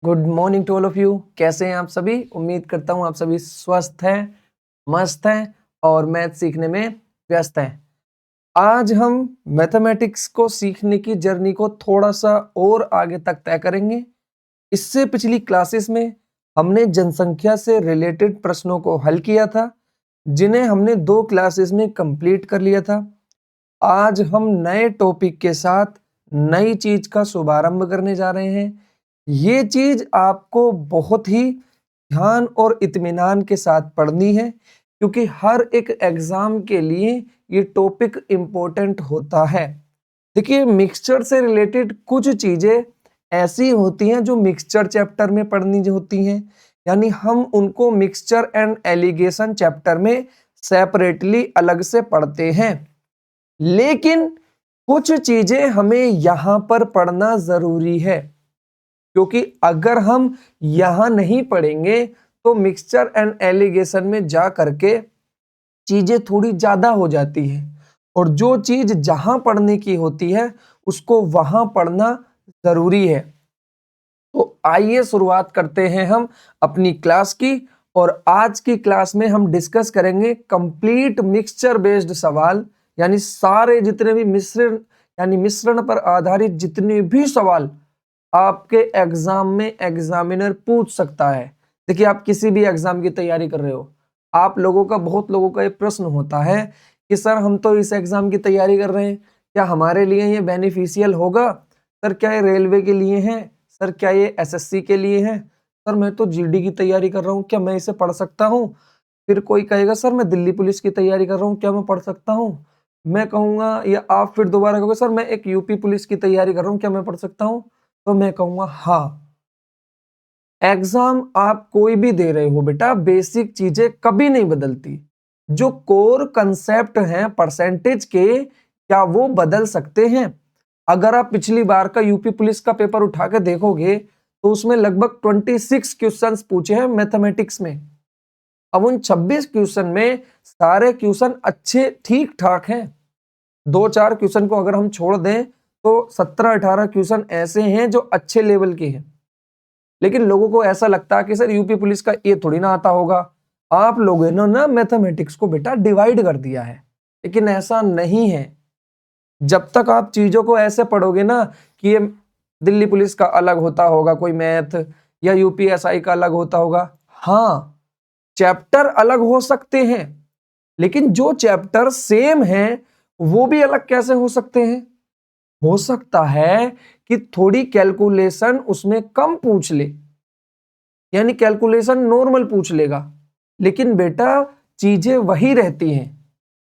Good morning to all of you. कैसे हैं आप सभी? उम्मीद करता हूँ आप सभी स्वस्थ हैं, मस्त हैं और मैथ सीखने में व्यस्त हैं। आज हम मैथमेटिक्स को सीखने की जर्नी को थोड़ा सा और आगे तक तय करेंगे। इससे पिछली क्लासेस में हमने जनसंख्या से रिलेटेड प्रश्नों को हल किया था, जिन्हें हमने 2 क्लासेस में कंप्लीट कर लिया था। आज हम नए टॉपिक के साथ नई चीज का शुभारंभ करने जा रहे हैं। ये चीज आपको बहुत ही ध्यान और इत्मीनान के साथ पढ़नी है, क्योंकि हर एक एग्जाम के लिए ये टॉपिक इम्पोर्टेंट होता है। देखिए, मिक्सचर से रिलेटेड कुछ चीजें ऐसी होती हैं जो मिक्सचर चैप्टर में पढ़नी होती हैं, यानी हम उनको मिक्सचर एंड एलिगेशन चैप्टर में सेपरेटली अलग से पढ़ते हैं। लेकिन कुछ चीजें हमें यहां पर पढ़ना जरूरी है, क्योंकि अगर हम यहां नहीं पढ़ेंगे तो मिक्सचर एंड एलिगेशन में जा करके चीजें थोड़ी ज्यादा हो जाती है, और जो चीज जहां पढ़ने की होती है उसको वहां पढ़ना जरूरी है। तो आइए शुरुआत करते हैं हम अपनी क्लास की। और आज की क्लास में हम डिस्कस करेंगे कंप्लीट मिक्सचर बेस्ड सवाल, यानी सारे जितने भी मिश्रण पर आधारित जितने भी सवाल आपके एग्जाम में एग्जामिनर पूछ सकता है। देखिए, आप किसी भी एग्जाम की तैयारी कर रहे हो, आप लोगों का बहुत लोगों का ये प्रश्न होता है कि सर हम तो इस एग्जाम की तैयारी कर रहे हैं, क्या हमारे लिए ये बेनिफिशियल होगा? सर क्या ये रेलवे के लिए है? सर क्या ये एसएससी के लिए है? सर मैं तो जीडी की तैयारी कर रहा हूँ, क्या मैं इसे पढ़ सकता हूँ? फिर कोई कहेगा सर मैं दिल्ली पुलिस की तैयारी कर रहा हूँ, क्या मैं पढ़ सकता हूँ? मैं कहूंगा, या आप फिर दोबारा कहोगे सर मैं एक यूपी पुलिस की तैयारी कर रहा हूँ, क्या मैं पढ़ सकता हूँ? तो मैं कहूंगा हाँ। एग्जाम आप कोई भी दे रहे हो बेटा, बेसिक चीजें कभी नहीं बदलती। जो कोर कंसेप्ट हैं परसेंटेज के, क्या वो बदल सकते हैं? अगर आप पिछली बार का यूपी पुलिस का पेपर उठा के देखोगे तो उसमें लगभग 26 क्वेश्चंस पूछे हैं मैथमेटिक्स में। अब उन 26 क्वेश्चन में सारे क्वेश्चन अच्छे ठीक ठाक हैं। 2-4 क्वेश्चन को अगर हम छोड़ दें तो 17-18 क्वेश्चन ऐसे हैं जो अच्छे लेवल के हैं। लेकिन लोगों को ऐसा लगता है कि सर यूपी पुलिस का ये थोड़ी ना आता होगा। आप लोगों ने ना मैथमेटिक्स को बेटा डिवाइड कर दिया है, लेकिन ऐसा नहीं है। जब तक आप चीजों को ऐसे पढ़ोगे ना कि ये दिल्ली पुलिस का अलग होता होगा कोई मैथ, या यूपीएसआई का अलग होता होगा, हाँ चैप्टर अलग हो सकते हैं, लेकिन जो चैप्टर सेम है वो भी अलग कैसे हो सकते हैं? हो सकता है कि थोड़ी कैलकुलेशन उसमें कम पूछ ले, यानी कैलकुलेशन नॉर्मल पूछ लेगा, लेकिन बेटा चीजें वही रहती हैं।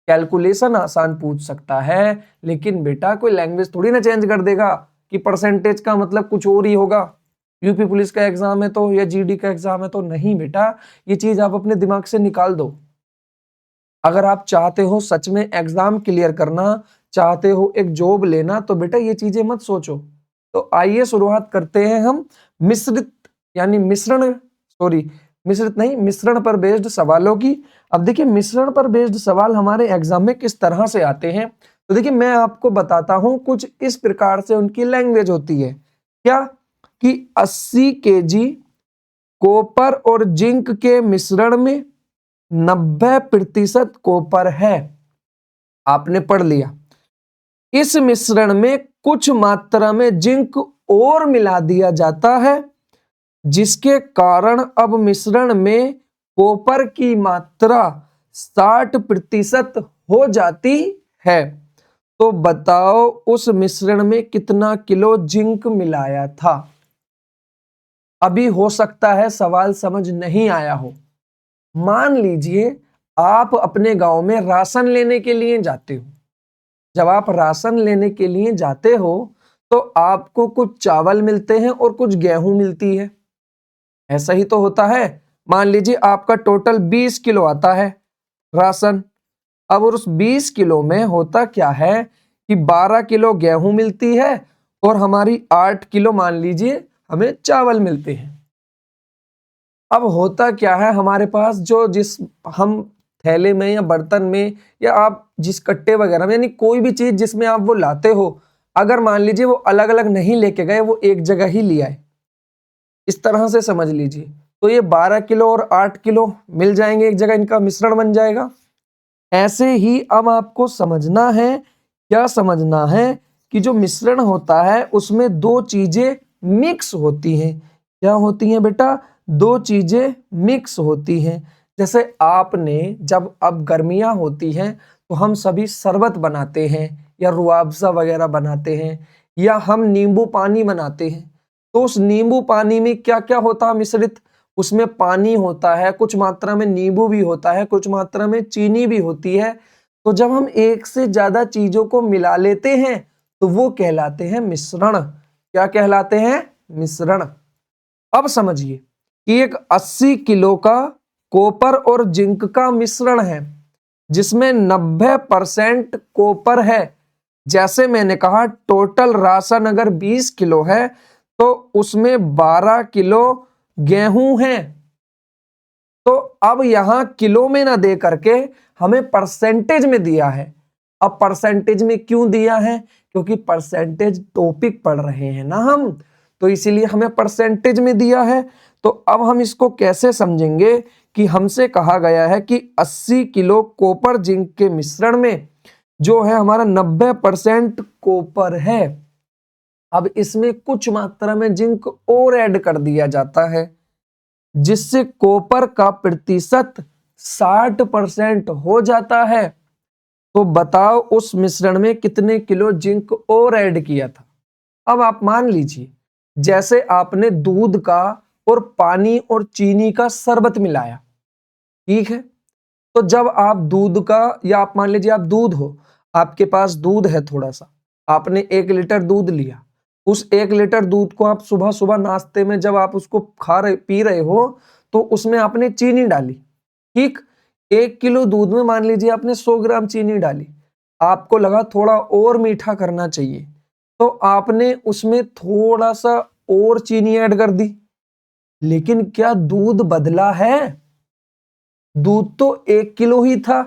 कैलकुलेशन आसान पूछ सकता है, लेकिन बेटा कोई लैंग्वेज थोड़ी ना चेंज कर देगा कि परसेंटेज का मतलब कुछ और ही होगा। यूपी पुलिस का एग्जाम है तो, या जीडी का एग्जाम है तो, नहीं बेटा, ये चीज आप अपने दिमाग से निकाल दो। अगर आप चाहते हो सच में एग्जाम क्लियर करना, चाहते हो एक जॉब लेना, तो बेटा ये चीजें मत सोचो। तो आइए शुरुआत करते हैं हम मिश्रित यानी मिश्रण पर बेस्ड सवालों की। अब देखिए, मिश्रण पर बेस्ड सवाल हमारे एग्जाम में किस तरह से आते हैं। तो देखिए, मैं आपको बताता हूं, कुछ इस प्रकार से उनकी लैंग्वेज होती है। क्या कि 80 केजी कॉपर और जिंक के मिश्रण में 90% कॉपर है, आपने पढ़ लिया। इस मिश्रण में कुछ मात्रा में जिंक और मिला दिया जाता है, जिसके कारण अब मिश्रण में कॉपर की मात्रा 60% हो जाती है। तो बताओ उस मिश्रण में कितना किलो जिंक मिलाया था? अभी हो सकता है सवाल समझ नहीं आया हो। मान लीजिए आप अपने गांव में राशन लेने के लिए जाते हो। जब आप राशन लेने के लिए जाते हो तो आपको कुछ चावल मिलते हैं और कुछ गेहूं मिलती है, ऐसा ही तो होता है। मान लीजिए आपका टोटल 20 किलो आता है राशन। अब उस 20 किलो में होता क्या है कि 12 किलो गेहूं मिलती है और हमारी 8 किलो मान लीजिए हमें चावल मिलते हैं। अब होता क्या है, हमारे पास जिस हम थैले में या बर्तन में, या आप जिस कट्टे वगैरह में, यानी कोई भी चीज जिसमें आप वो लाते हो, अगर मान लीजिए वो अलग अलग नहीं लेके गए, वो एक जगह ही ले आए, इस तरह से समझ लीजिए। तो ये 12 किलो और 8 किलो मिल जाएंगे एक जगह, इनका मिश्रण बन जाएगा। ऐसे ही अब आपको समझना है, क्या समझना है कि जो मिश्रण होता है उसमें दो चीजें मिक्स होती हैं। क्या होती हैं बेटा? दो चीजें मिक्स होती हैं। जैसे आपने जब अब गर्मियां होती हैं तो हम सभी शरबत बनाते हैं या रूअफ़ज़ा वगैरह बनाते हैं या हम नींबू पानी बनाते हैं। तो उस नींबू पानी में क्या क्या होता है मिश्रित? उसमें पानी होता है, कुछ मात्रा में नींबू भी होता है, कुछ मात्रा में चीनी भी होती है। तो जब हम एक से ज्यादा चीजों को मिला लेते हैं तो वो कहलाते हैं मिश्रण। क्या कहलाते हैं? मिश्रण। अब समझिए कि एक 80 किलो का कॉपर और जिंक का मिश्रण है जिसमें 90% कॉपर है। जैसे मैंने कहा टोटल राशन अगर 20 किलो है तो उसमें 12 किलो गेहूं है। तो अब यहां किलो में ना दे करके हमें परसेंटेज में दिया है। अब परसेंटेज में क्यों दिया है? क्योंकि परसेंटेज टॉपिक पढ़ रहे हैं ना हम, तो इसीलिए हमें परसेंटेज में दिया है। तो अब हम इसको कैसे समझेंगे कि हमसे कहा गया है कि 80 किलो कॉपर जिंक के मिश्रण में जो है हमारा 90% कॉपर है। अब इसमें कुछ मात्रा में जिंक और ऐड कर दिया जाता है जिससे कॉपर का प्रतिशत 60% हो जाता है। तो बताओ उस मिश्रण में कितने किलो जिंक और ऐड किया था? अब आप मान लीजिए जैसे आपने दूध का और पानी और चीनी का शरबत मिलाया, ठीक है? तो जब आप दूध का, या आप मान लीजिए आप दूध हो, आपके पास दूध है थोड़ा सा, आपने 1 लीटर दूध लिया। उस 1 लीटर दूध को आप सुबह सुबह नाश्ते में जब आप उसको पी रहे हो तो उसमें आपने चीनी डाली, ठीक? 1 किलो दूध में मान लीजिए आपने 100 ग्राम चीनी डाली। आपको लगा थोड़ा और मीठा करना चाहिए तो आपने उसमें थोड़ा सा और चीनी ऐड कर दी। लेकिन क्या दूध बदला है? दूध तो 1 किलो ही था,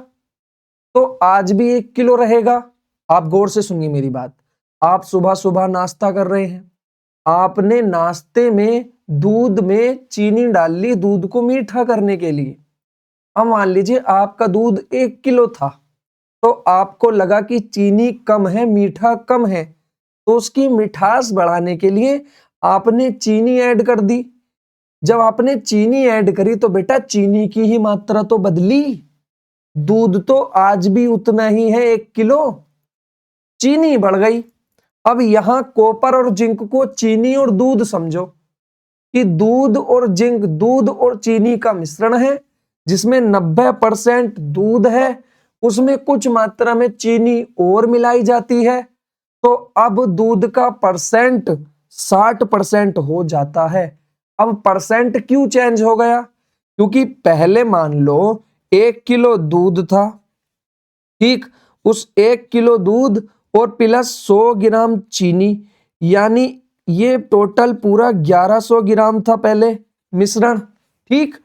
तो आज भी 1 किलो रहेगा। आप गौर से सुनिए मेरी बात। आप सुबह सुबह नाश्ता कर रहे हैं, आपने नाश्ते में दूध में चीनी डाल ली दूध को मीठा करने के लिए। अब मान लीजिए आपका दूध 1 किलो था, तो आपको लगा कि चीनी कम है, मीठा कम है, तो उसकी मिठास बढ़ाने के लिए आपने चीनी ऐड कर दी। जब आपने चीनी ऐड करी तो बेटा चीनी की ही मात्रा तो बदली, दूध तो आज भी उतना ही है 1 किलो, चीनी बढ़ गई। अब यहां कॉपर और जिंक को चीनी और दूध समझो कि दूध और जिंक, दूध और चीनी का मिश्रण है जिसमें 90% दूध है, उसमें कुछ मात्रा में चीनी और मिलाई जाती है। तो अब दूध का परसेंट 60% हो जाता है। अब परसेंट क्यों चेंज हो गया? क्योंकि पहले मान लो 1 किलो दूध था, ठीक? उस 1 किलो दूध और प्लस 100 ग्राम चीनी, यानी ये टोटल पूरा 1100 ग्राम था पहले मिश्रण, ठीक?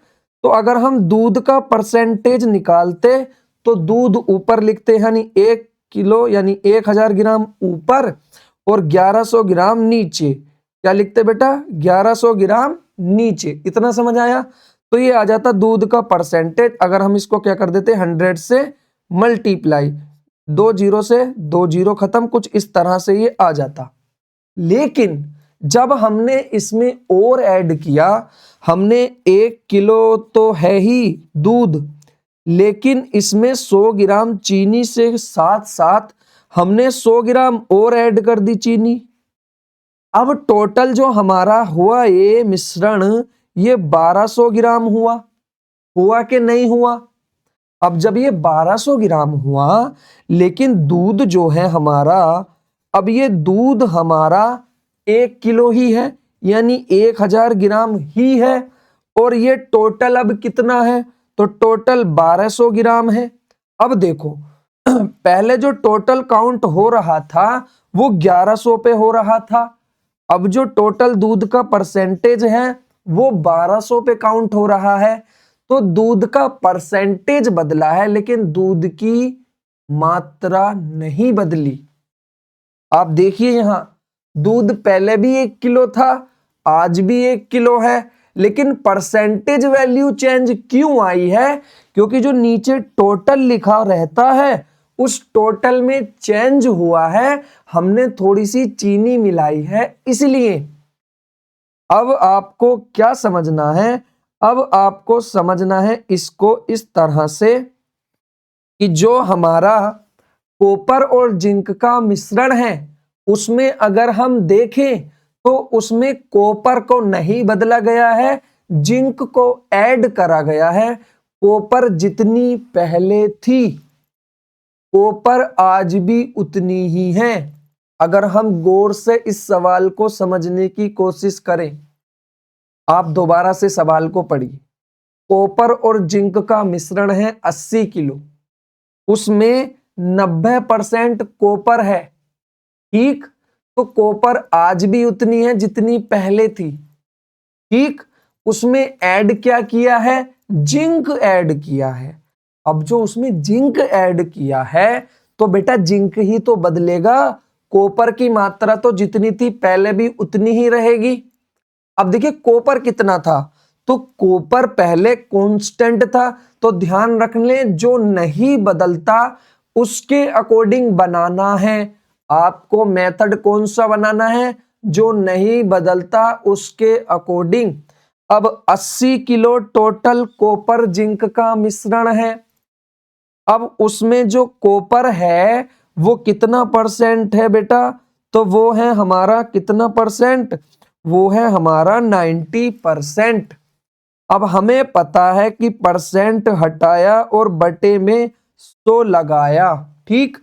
तो अगर हम दूध का परसेंटेज निकालते तो दूध ऊपर लिखते हैं, यानी 1 किलो यानी 1000 ग्राम ऊपर और 1100 ग्राम नीचे। क्या लिखते बेटा? 1100 ग्राम नीचे। इतना समझ आया? तो ये आ जाता दूध का परसेंटेज। अगर हम इसको क्या कर देते 100 से मल्टीप्लाई, 2 जीरो से 2 जीरो खत्म, कुछ इस तरह से ये आ जाता। लेकिन जब हमने इसमें और ऐड किया, हमने 1 किलो तो है ही दूध, लेकिन इसमें 100 ग्राम चीनी से साथ साथ हमने 100 ग्राम और ऐड कर दी चीनी। अब टोटल जो हमारा हुआ ये मिश्रण, ये 1200 ग्राम हुआ कि नहीं हुआ? अब जब ये 1200 ग्राम हुआ, लेकिन दूध जो है हमारा, अब ये दूध हमारा 1 किलो ही है, यानी 1000 ग्राम ही है, और ये टोटल अब कितना है? तो टोटल 1200 ग्राम है। अब देखो पहले जो टोटल काउंट हो रहा था वो 1100 पे हो रहा था, अब जो टोटल दूध का परसेंटेज है वो 1200 पे काउंट हो रहा है। तो दूध का परसेंटेज बदला है लेकिन दूध की मात्रा नहीं बदली। आप देखिए यहां दूध पहले भी 1 किलो था, आज भी 1 किलो है, लेकिन परसेंटेज वैल्यू चेंज क्यों आई है? क्योंकि जो नीचे टोटल लिखा रहता है उस टोटल में चेंज हुआ है, हमने थोड़ी सी चीनी मिलाई है इसलिए। अब आपको क्या समझना है? अब आपको समझना है इसको इस तरह से कि जो हमारा कॉपर और जिंक का मिश्रण है उसमें अगर हम देखें तो उसमें कॉपर को नहीं बदला गया है, जिंक को ऐड करा गया है। कॉपर जितनी पहले थी कॉपर आज भी उतनी ही है। अगर हम गौर से इस सवाल को समझने की कोशिश करें, आप दोबारा से सवाल को पढ़िए। कॉपर और जिंक का मिश्रण है 80 किलो, उसमें 90% कॉपर है, ठीक? तो कॉपर आज भी उतनी है जितनी पहले थी, ठीक? उसमें ऐड क्या किया है? जिंक ऐड किया है। अब जो उसमें जिंक ऐड किया है तो बेटा जिंक ही तो बदलेगा, कॉपर की मात्रा तो जितनी थी पहले भी उतनी ही रहेगी। अब देखिए कॉपर कितना था, तो कॉपर पहले कांस्टेंट था, तो ध्यान रख लें जो नहीं बदलता उसके अकॉर्डिंग बनाना है। आपको मेथड कौन सा बनाना है? जो नहीं बदलता उसके अकॉर्डिंग। अब 80 किलो टोटल कॉपर जिंक का मिश्रण है। अब उसमें जो कॉपर है वो कितना परसेंट है बेटा? तो वो है हमारा कितना परसेंट? वो है हमारा 90%। अब हमें पता है कि परसेंट हटाया और बटे में 100 लगाया, ठीक?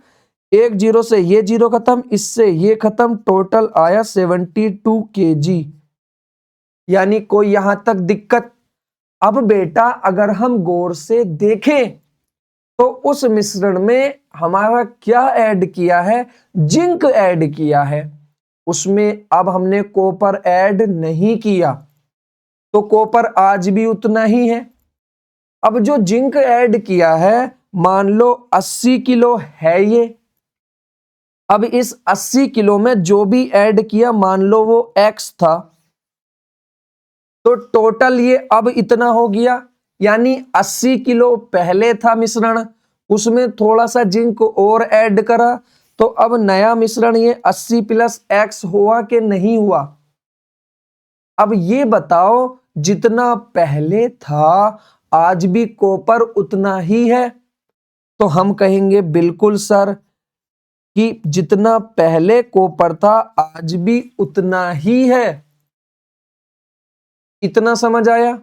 एक जीरो से ये जीरो खत्म, इससे ये खत्म, टोटल आया 72 kg। यानी कोई यहां तक दिक्कत? अब बेटा अगर हम गौर से देखें तो उस मिश्रण में हमारा क्या ऐड किया है? जिंक ऐड किया है। उसमें अब हमने कॉपर ऐड नहीं किया, तो कॉपर आज भी उतना ही है। अब जो जिंक ऐड किया है, मान लो 80 किलो है ये। अब इस 80 किलो में जो भी ऐड किया मान लो वो X था, तो टोटल ये अब इतना हो गया। यानी 80 किलो पहले था मिश्रण, उसमें थोड़ा सा जिंक और ऐड करा, तो अब नया मिश्रण ये 80 प्लस X हुआ कि नहीं हुआ? अब ये बताओ जितना पहले था आज भी कॉपर उतना ही है? तो हम कहेंगे बिल्कुल सर कि जितना पहले कॉपर था आज भी उतना ही है। इतना समझ आया?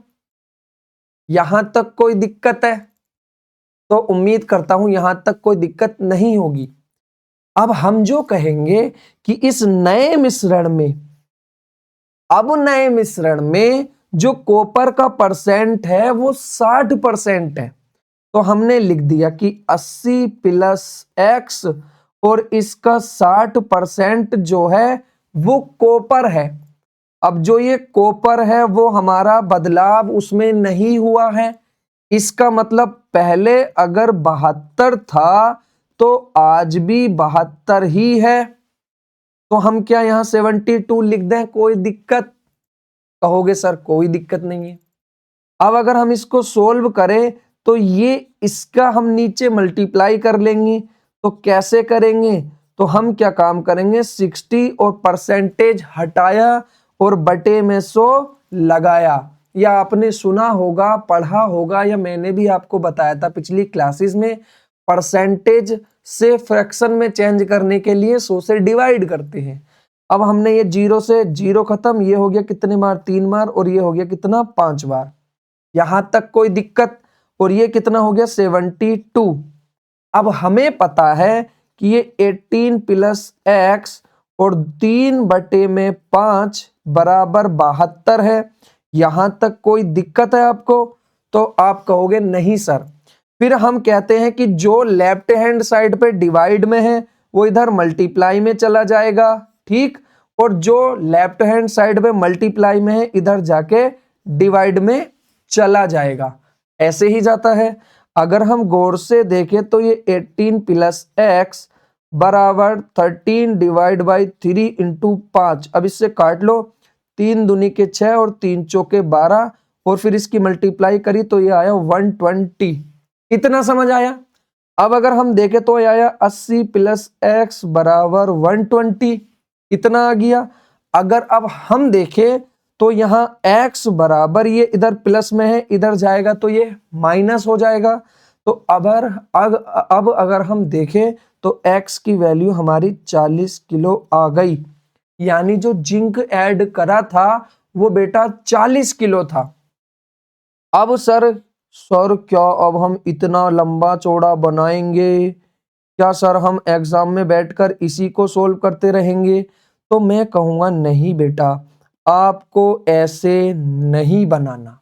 यहां तक कोई दिक्कत है? तो उम्मीद करता हूं यहां तक कोई दिक्कत नहीं होगी। अब हम जो कहेंगे कि इस नए मिश्रण में, अब नए मिश्रण में जो कॉपर का परसेंट है वो 60% है, तो हमने लिख दिया कि 80 प्लस X और इसका 60% जो है वो कॉपर है। अब जो ये कॉपर है वो हमारा बदलाव उसमें नहीं हुआ है, इसका मतलब पहले अगर 72 था तो आज भी 72 ही है। तो हम क्या यहां 72 लिख दें? कोई दिक्कत? कहोगे सर कोई दिक्कत नहीं है। अब अगर हम इसको सोल्व करें तो ये इसका हम नीचे मल्टीप्लाई कर लेंगे। तो कैसे करेंगे? तो हम क्या काम करेंगे, 60 और परसेंटेज हटाया और बटे में 100 लगाया। या आपने सुना होगा, पढ़ा होगा, या मैंने भी आपको बताया था पिछली क्लासेस में, परसेंटेज से फ्रैक्शन में चेंज करने के लिए 100 से डिवाइड करते हैं। अब हमने ये जीरो से जीरो खत्म, ये हो गया कितने बार? 3 बार, और ये हो गया कितना? 5 बार। यहां तक कोई दिक्कत? और ये कितना हो गया? 72। अब हमें पता है कि ये 18 प्लस X और 3 बटे में 5 बराबर 72 है। यहां तक कोई दिक्कत है आपको? तो आप कहोगे नहीं सर। फिर हम कहते हैं कि जो लेफ्ट हैंड साइड पे डिवाइड में है वो इधर मल्टीप्लाई में चला जाएगा, ठीक? और जो लेफ्ट हैंड साइड पे मल्टीप्लाई में है इधर जाके डिवाइड में चला जाएगा। ऐसे ही जाता है। अगर हम गौर से देखें तो ये 18 प्लस X बराबर 13 डिवाइड बाई 3 इंटू 5। अब इससे काट लो, 3 दूनी के 6 और 3 चौके 12 और फिर इसकी मल्टीप्लाई करी तो ये आया 120। इतना समझ आया। अब अगर हम देखें तो ये आया 80 प्लस एक्स बराबर 120, इतना आ गया। अगर अब हम देखें तो यहाँ x बराबर, ये इधर प्लस में है, इधर जाएगा तो ये माइनस हो जाएगा। तो अब अगर हम देखें तो x की वैल्यू हमारी 40 किलो आ गई, यानी जो जिंक ऐड करा था वो बेटा 40 किलो था। अब सर क्या अब हम इतना लंबा चौड़ा बनाएंगे क्या सर? हम एग्जाम में बैठकर इसी को सोल्व करते रहेंगे? तो मैं कहूँगा नहीं बेटा, आपको ऐसे नहीं बनाना।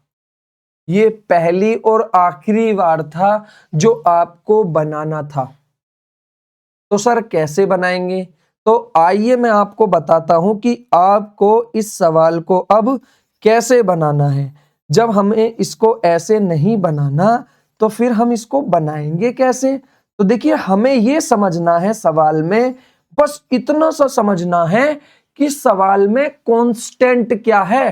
ये पहली और आखिरी बार था जो आपको बनाना था। तो सर कैसे बनाएंगे? तो आइए मैं आपको बताता हूं कि आपको इस सवाल को अब कैसे बनाना है। जब हमें इसको ऐसे नहीं बनाना तो फिर हम इसको बनाएंगे कैसे? तो देखिए, हमें ये समझना है सवाल में, बस इतना सा समझना है कि सवाल में कांस्टेंट क्या है।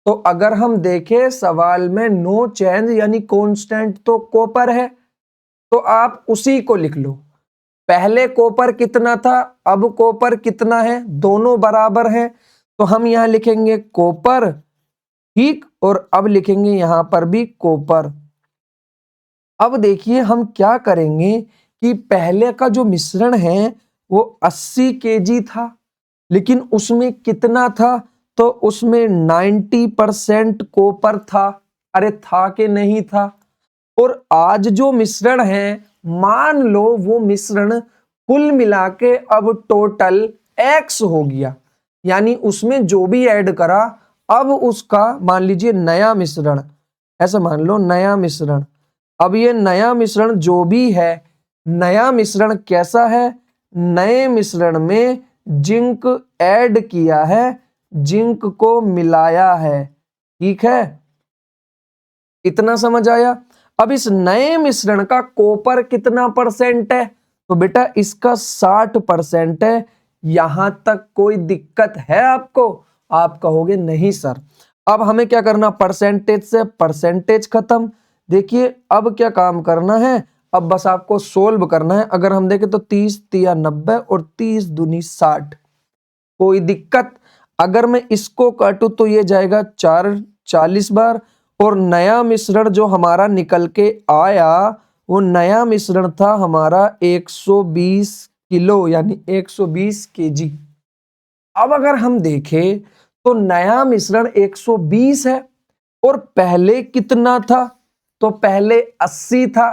तो अगर हम देखें सवाल में नो चेंज यानी कांस्टेंट तो कॉपर है, तो आप उसी को लिख लो। पहले कॉपर कितना था, अब कॉपर कितना है, दोनों बराबर हैं, तो हम यहां लिखेंगे कॉपर, ठीक, और अब लिखेंगे यहां पर भी कॉपर। अब देखिए हम क्या करेंगे कि पहले का जो मिश्रण है वो 80 केजी था, लेकिन उसमें कितना था, तो उसमें 90% कॉपर था। अरे था कि नहीं था? और आज जो मिश्रण है, मान लो वो मिश्रण कुल मिला के अब टोटल x हो गया, यानी उसमें जो भी ऐड करा अब उसका मान लीजिए नया मिश्रण, ऐसा मान लो नया मिश्रण। अब ये नया मिश्रण जो भी है, नया मिश्रण कैसा है? नए मिश्रण में जिंक ऐड किया है, जिंक को मिलाया है, ठीक है, इतना समझ आया। अब इस नए मिश्रण का कॉपर कितना परसेंट है? तो बेटा इसका 60% है। यहां तक कोई दिक्कत है आपको? आप कहोगे नहीं सर। अब हमें क्या करना, परसेंटेज से परसेंटेज खत्म। देखिए अब क्या काम करना है, अब बस आपको सोल्व करना है। अगर हम देखें तो 30 तिया 90 और 30 दूनी 60, कोई दिक्कत? अगर मैं इसको काटूं तो ये जाएगा 40 बार, और नया मिश्रण जो हमारा निकल के आया वो नया मिश्रण था हमारा 120 किलो, यानी 120 केजी। अब अगर हम देखें तो नया मिश्रण 120 है और पहले कितना था, तो पहले 80 था,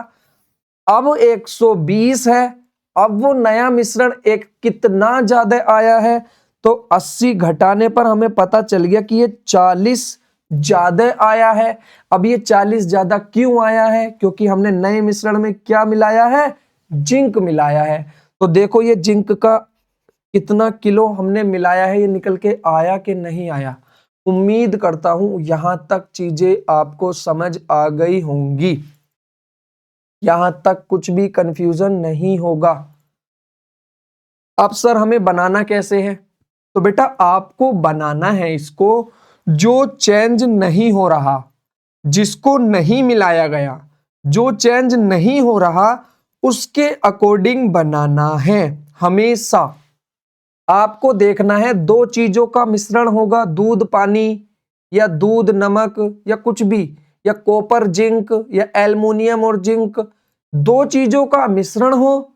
अब 120 है। अब वो नया मिश्रण एक कितना ज्यादा आया है, तो 80 घटाने पर हमें पता चल गया कि ये 40 ज्यादा आया है। अब ये 40 ज्यादा क्यों आया है? क्योंकि हमने नए मिश्रण में क्या मिलाया है, जिंक मिलाया है। तो देखो ये जिंक का कितना किलो हमने मिलाया है, ये निकल के आया कि नहीं आया। उम्मीद करता हूं यहां तक चीजें आपको समझ आ गई होंगी, यहां तक कुछ भी कंफ्यूजन नहीं होगा। अब सर हमें बनाना कैसे है? तो बेटा आपको बनाना है इसको जो चेंज नहीं हो रहा, जिसको नहीं मिलाया गया, जो चेंज नहीं हो रहा उसके अकॉर्डिंग बनाना है। हमेशा आपको देखना है दो चीजों का मिश्रण होगा, दूध पानी या दूध नमक या कुछ भी, या कॉपर जिंक या एल्युमिनियम और जिंक, दो चीजों का मिश्रण हो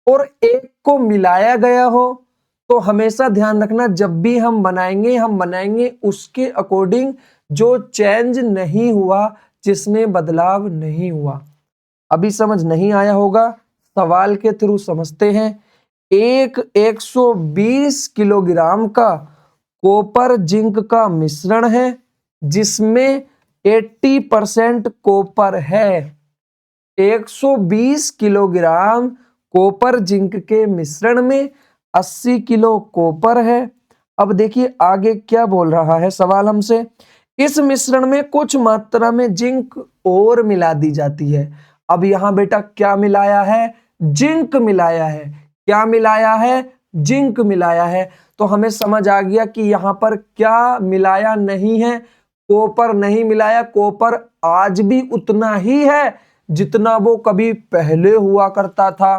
और एक को मिलाया गया हो, तो हमेशा ध्यान रखना जब भी हम बनाएंगे उसके अकॉर्डिंग, जो चेंज नहीं हुआ, जिसमें बदलाव नहीं हुआ। अभी समझ नहीं आया होगा, सवाल के थ्रू समझते हैं। एक 120 किलोग्राम का कॉपर जिंक का मिश्रण है जिसमें 80% कॉपर है। 120 किलोग्राम कॉपर जिंक के मिश्रण में 80 किलो कॉपर है। अब देखिए आगे क्या बोल रहा है सवाल हमसे, इस मिश्रण में कुछ मात्रा में जिंक और मिला दी जाती है। अब यहां बेटा क्या मिलाया है, जिंक मिलाया है। क्या मिलाया है, जिंक मिलाया है। तो हमें समझ आ गया कि यहाँ पर क्या मिलाया नहीं है, कॉपर नहीं मिलाया। कॉपर आज भी उतना ही है जितना वो कभी पहले हुआ करता था।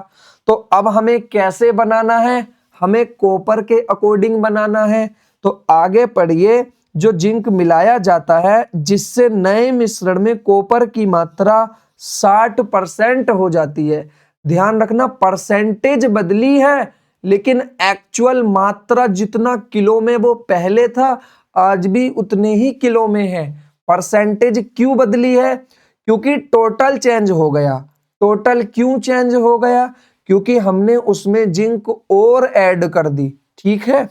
तो अब हमें कैसे बनाना है, हमें कॉपर के अकॉर्डिंग बनाना है। तो आगे पढ़िए, जो जिंक मिलाया जाता है जिससे नए मिश्रण में कॉपर की मात्रा 60% हो जाती है। ध्यान रखना, परसेंटेज बदली है लेकिन एक्चुअल मात्रा जितना किलो में वो पहले था आज भी उतने ही किलो में है। परसेंटेज क्यों बदली है? क्योंकि टोटल चेंज हो गया। टोटल क्यों चेंज हो गया? क्योंकि हमने उसमें जिंक और ऐड कर दी। ठीक है,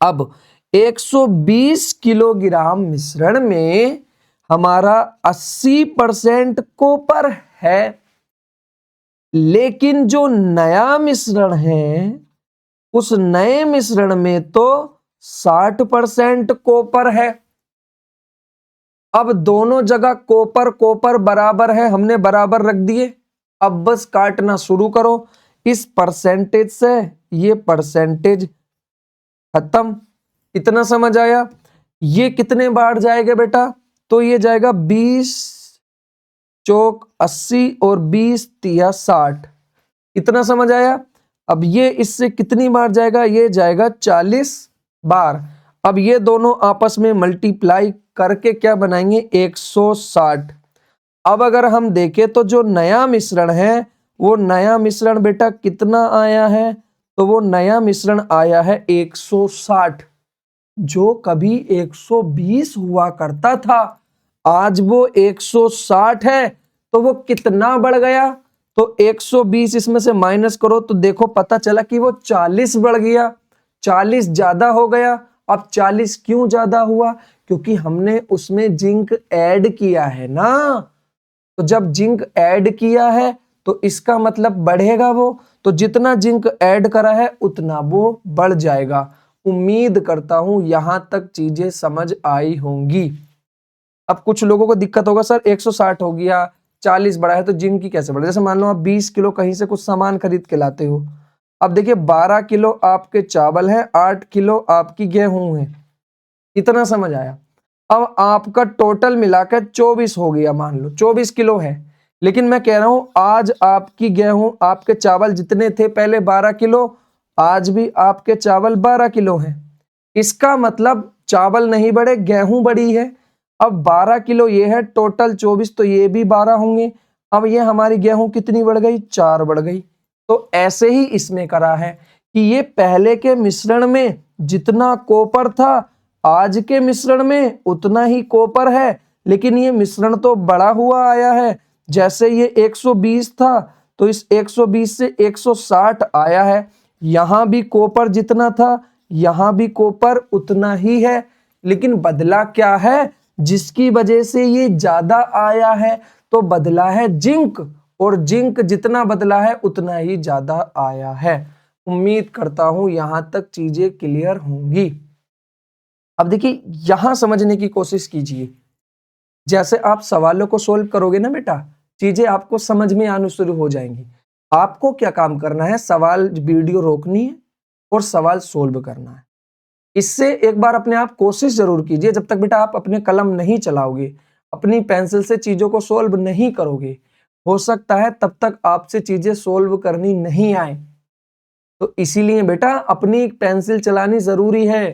अब 120 किलोग्राम मिश्रण में हमारा 80% कॉपर है, लेकिन जो नया मिश्रण है उस नए मिश्रण में तो 60% कॉपर है। अब दोनों जगह कॉपर कॉपर बराबर है, हमने बराबर रख दिए। अब बस काटना शुरू करो। इस परसेंटेज से ये परसेंटेज खत्म। इतना समझ आया? ये कितने बार जाएगा बेटा? तो ये जाएगा 20 चौक 80 और 20 तिया 60। इतना समझ आया? अब ये इससे कितनी बार जाएगा? ये जाएगा 40 बार। अब ये दोनों आपस में मल्टीप्लाई करके क्या बनाएंगे? 160। अब अगर हम देखें तो जो नया मिश्रण है वो नया मिश्रण बेटा कितना आया है? तो वो नया मिश्रण आया है 160। जो कभी 120 हुआ करता था आज वो 160 है। तो वो कितना बढ़ गया? तो 120 इसमें से माइनस करो तो देखो पता चला कि वो 40 बढ़ गया। 40 ज्यादा हो गया। अब 40 क्यों ज्यादा हुआ? क्योंकि हमने उसमें जिंक ऐड किया है ना। तो जब जिंक ऐड किया है तो इसका मतलब बढ़ेगा वो। तो जितना जिंक ऐड करा है उतना वो बढ़ जाएगा। उम्मीद करता हूं यहां तक चीजें समझ आई होंगी। अब कुछ लोगों को दिक्कत होगा, सर 160 हो गया 40 बढ़ा है तो जिंक की कैसे बढ़े? जैसे मान लो आप 20 किलो कहीं से कुछ सामान खरीद के लाते हो। अब देखिए 12 किलो आपके चावल है, 8 किलो आपकी गेहूं है। इतना समझ आया? अब आपका टोटल मिलाकर 24 हो गया, मान लो 24 किलो है। लेकिन मैं कह रहा हूं आज आपकी गेहूं आपके चावल जितने थे पहले 12 किलो, आज भी आपके चावल 12 किलो हैं। इसका मतलब चावल नहीं बढ़े, गेहूं बढ़ी है। अब 12 किलो ये है, टोटल 24 तो ये भी 12 होंगे। अब ये हमारी गेहूं कितनी बढ़ गई? 4 बढ़ गई। तो ऐसे ही इसमें करा है कि ये पहले के मिश्रण में जितना कॉपर था आज के मिश्रण में उतना ही कॉपर है, लेकिन ये मिश्रण तो बड़ा हुआ आया है। जैसे ये 120 था तो इस 120 से 160 आया है। यहां भी कॉपर जितना था यहां भी कॉपर उतना ही है, लेकिन बदला क्या है जिसकी वजह से ये ज्यादा आया है? तो बदला है जिंक, और जिंक जितना बदला है उतना ही ज्यादा आया है। उम्मीद करता हूं यहां तक चीजें क्लियर होंगी। अब देखिए यहां समझने की कोशिश कीजिए। जैसे आप सवालों को सोल्व करोगे ना बेटा, चीजें आपको समझ में आनी शुरू हो जाएंगी। आपको क्या काम करना है? सवाल वीडियो रोकनी है और सवाल सोल्व करना है। इससे एक बार अपने आप कोशिश जरूर कीजिए। जब तक बेटा आप अपने कलम नहीं चलाओगे, अपनी पेंसिल से चीजों को सोल्व नहीं करोगे, हो सकता है तब तक आपसे चीजें सोल्व करनी नहीं आए। तो इसीलिए बेटा अपनी पेंसिल चलानी जरूरी है।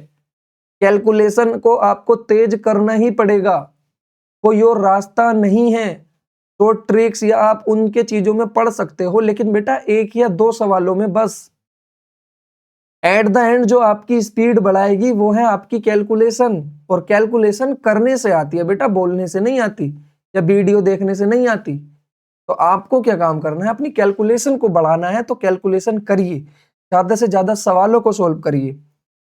कैलकुलेशन को आपको तेज करना ही पड़ेगा, कोई और रास्ता नहीं है। तो ट्रिक्स या आप उनके चीजों में पढ़ सकते हो, लेकिन बेटा एक या दो सवालों में बस। एट द एंड जो आपकी स्पीड बढ़ाएगी वो है आपकी कैलकुलेशन, और कैलकुलेशन करने से आती है बेटा, बोलने से नहीं आती या वीडियो देखने से नहीं आती। तो आपको क्या काम करना है? अपनी कैलकुलेशन को बढ़ाना है, तो कैलकुलेशन करिए, ज्यादा से ज्यादा सवालों को सोल्व करिए।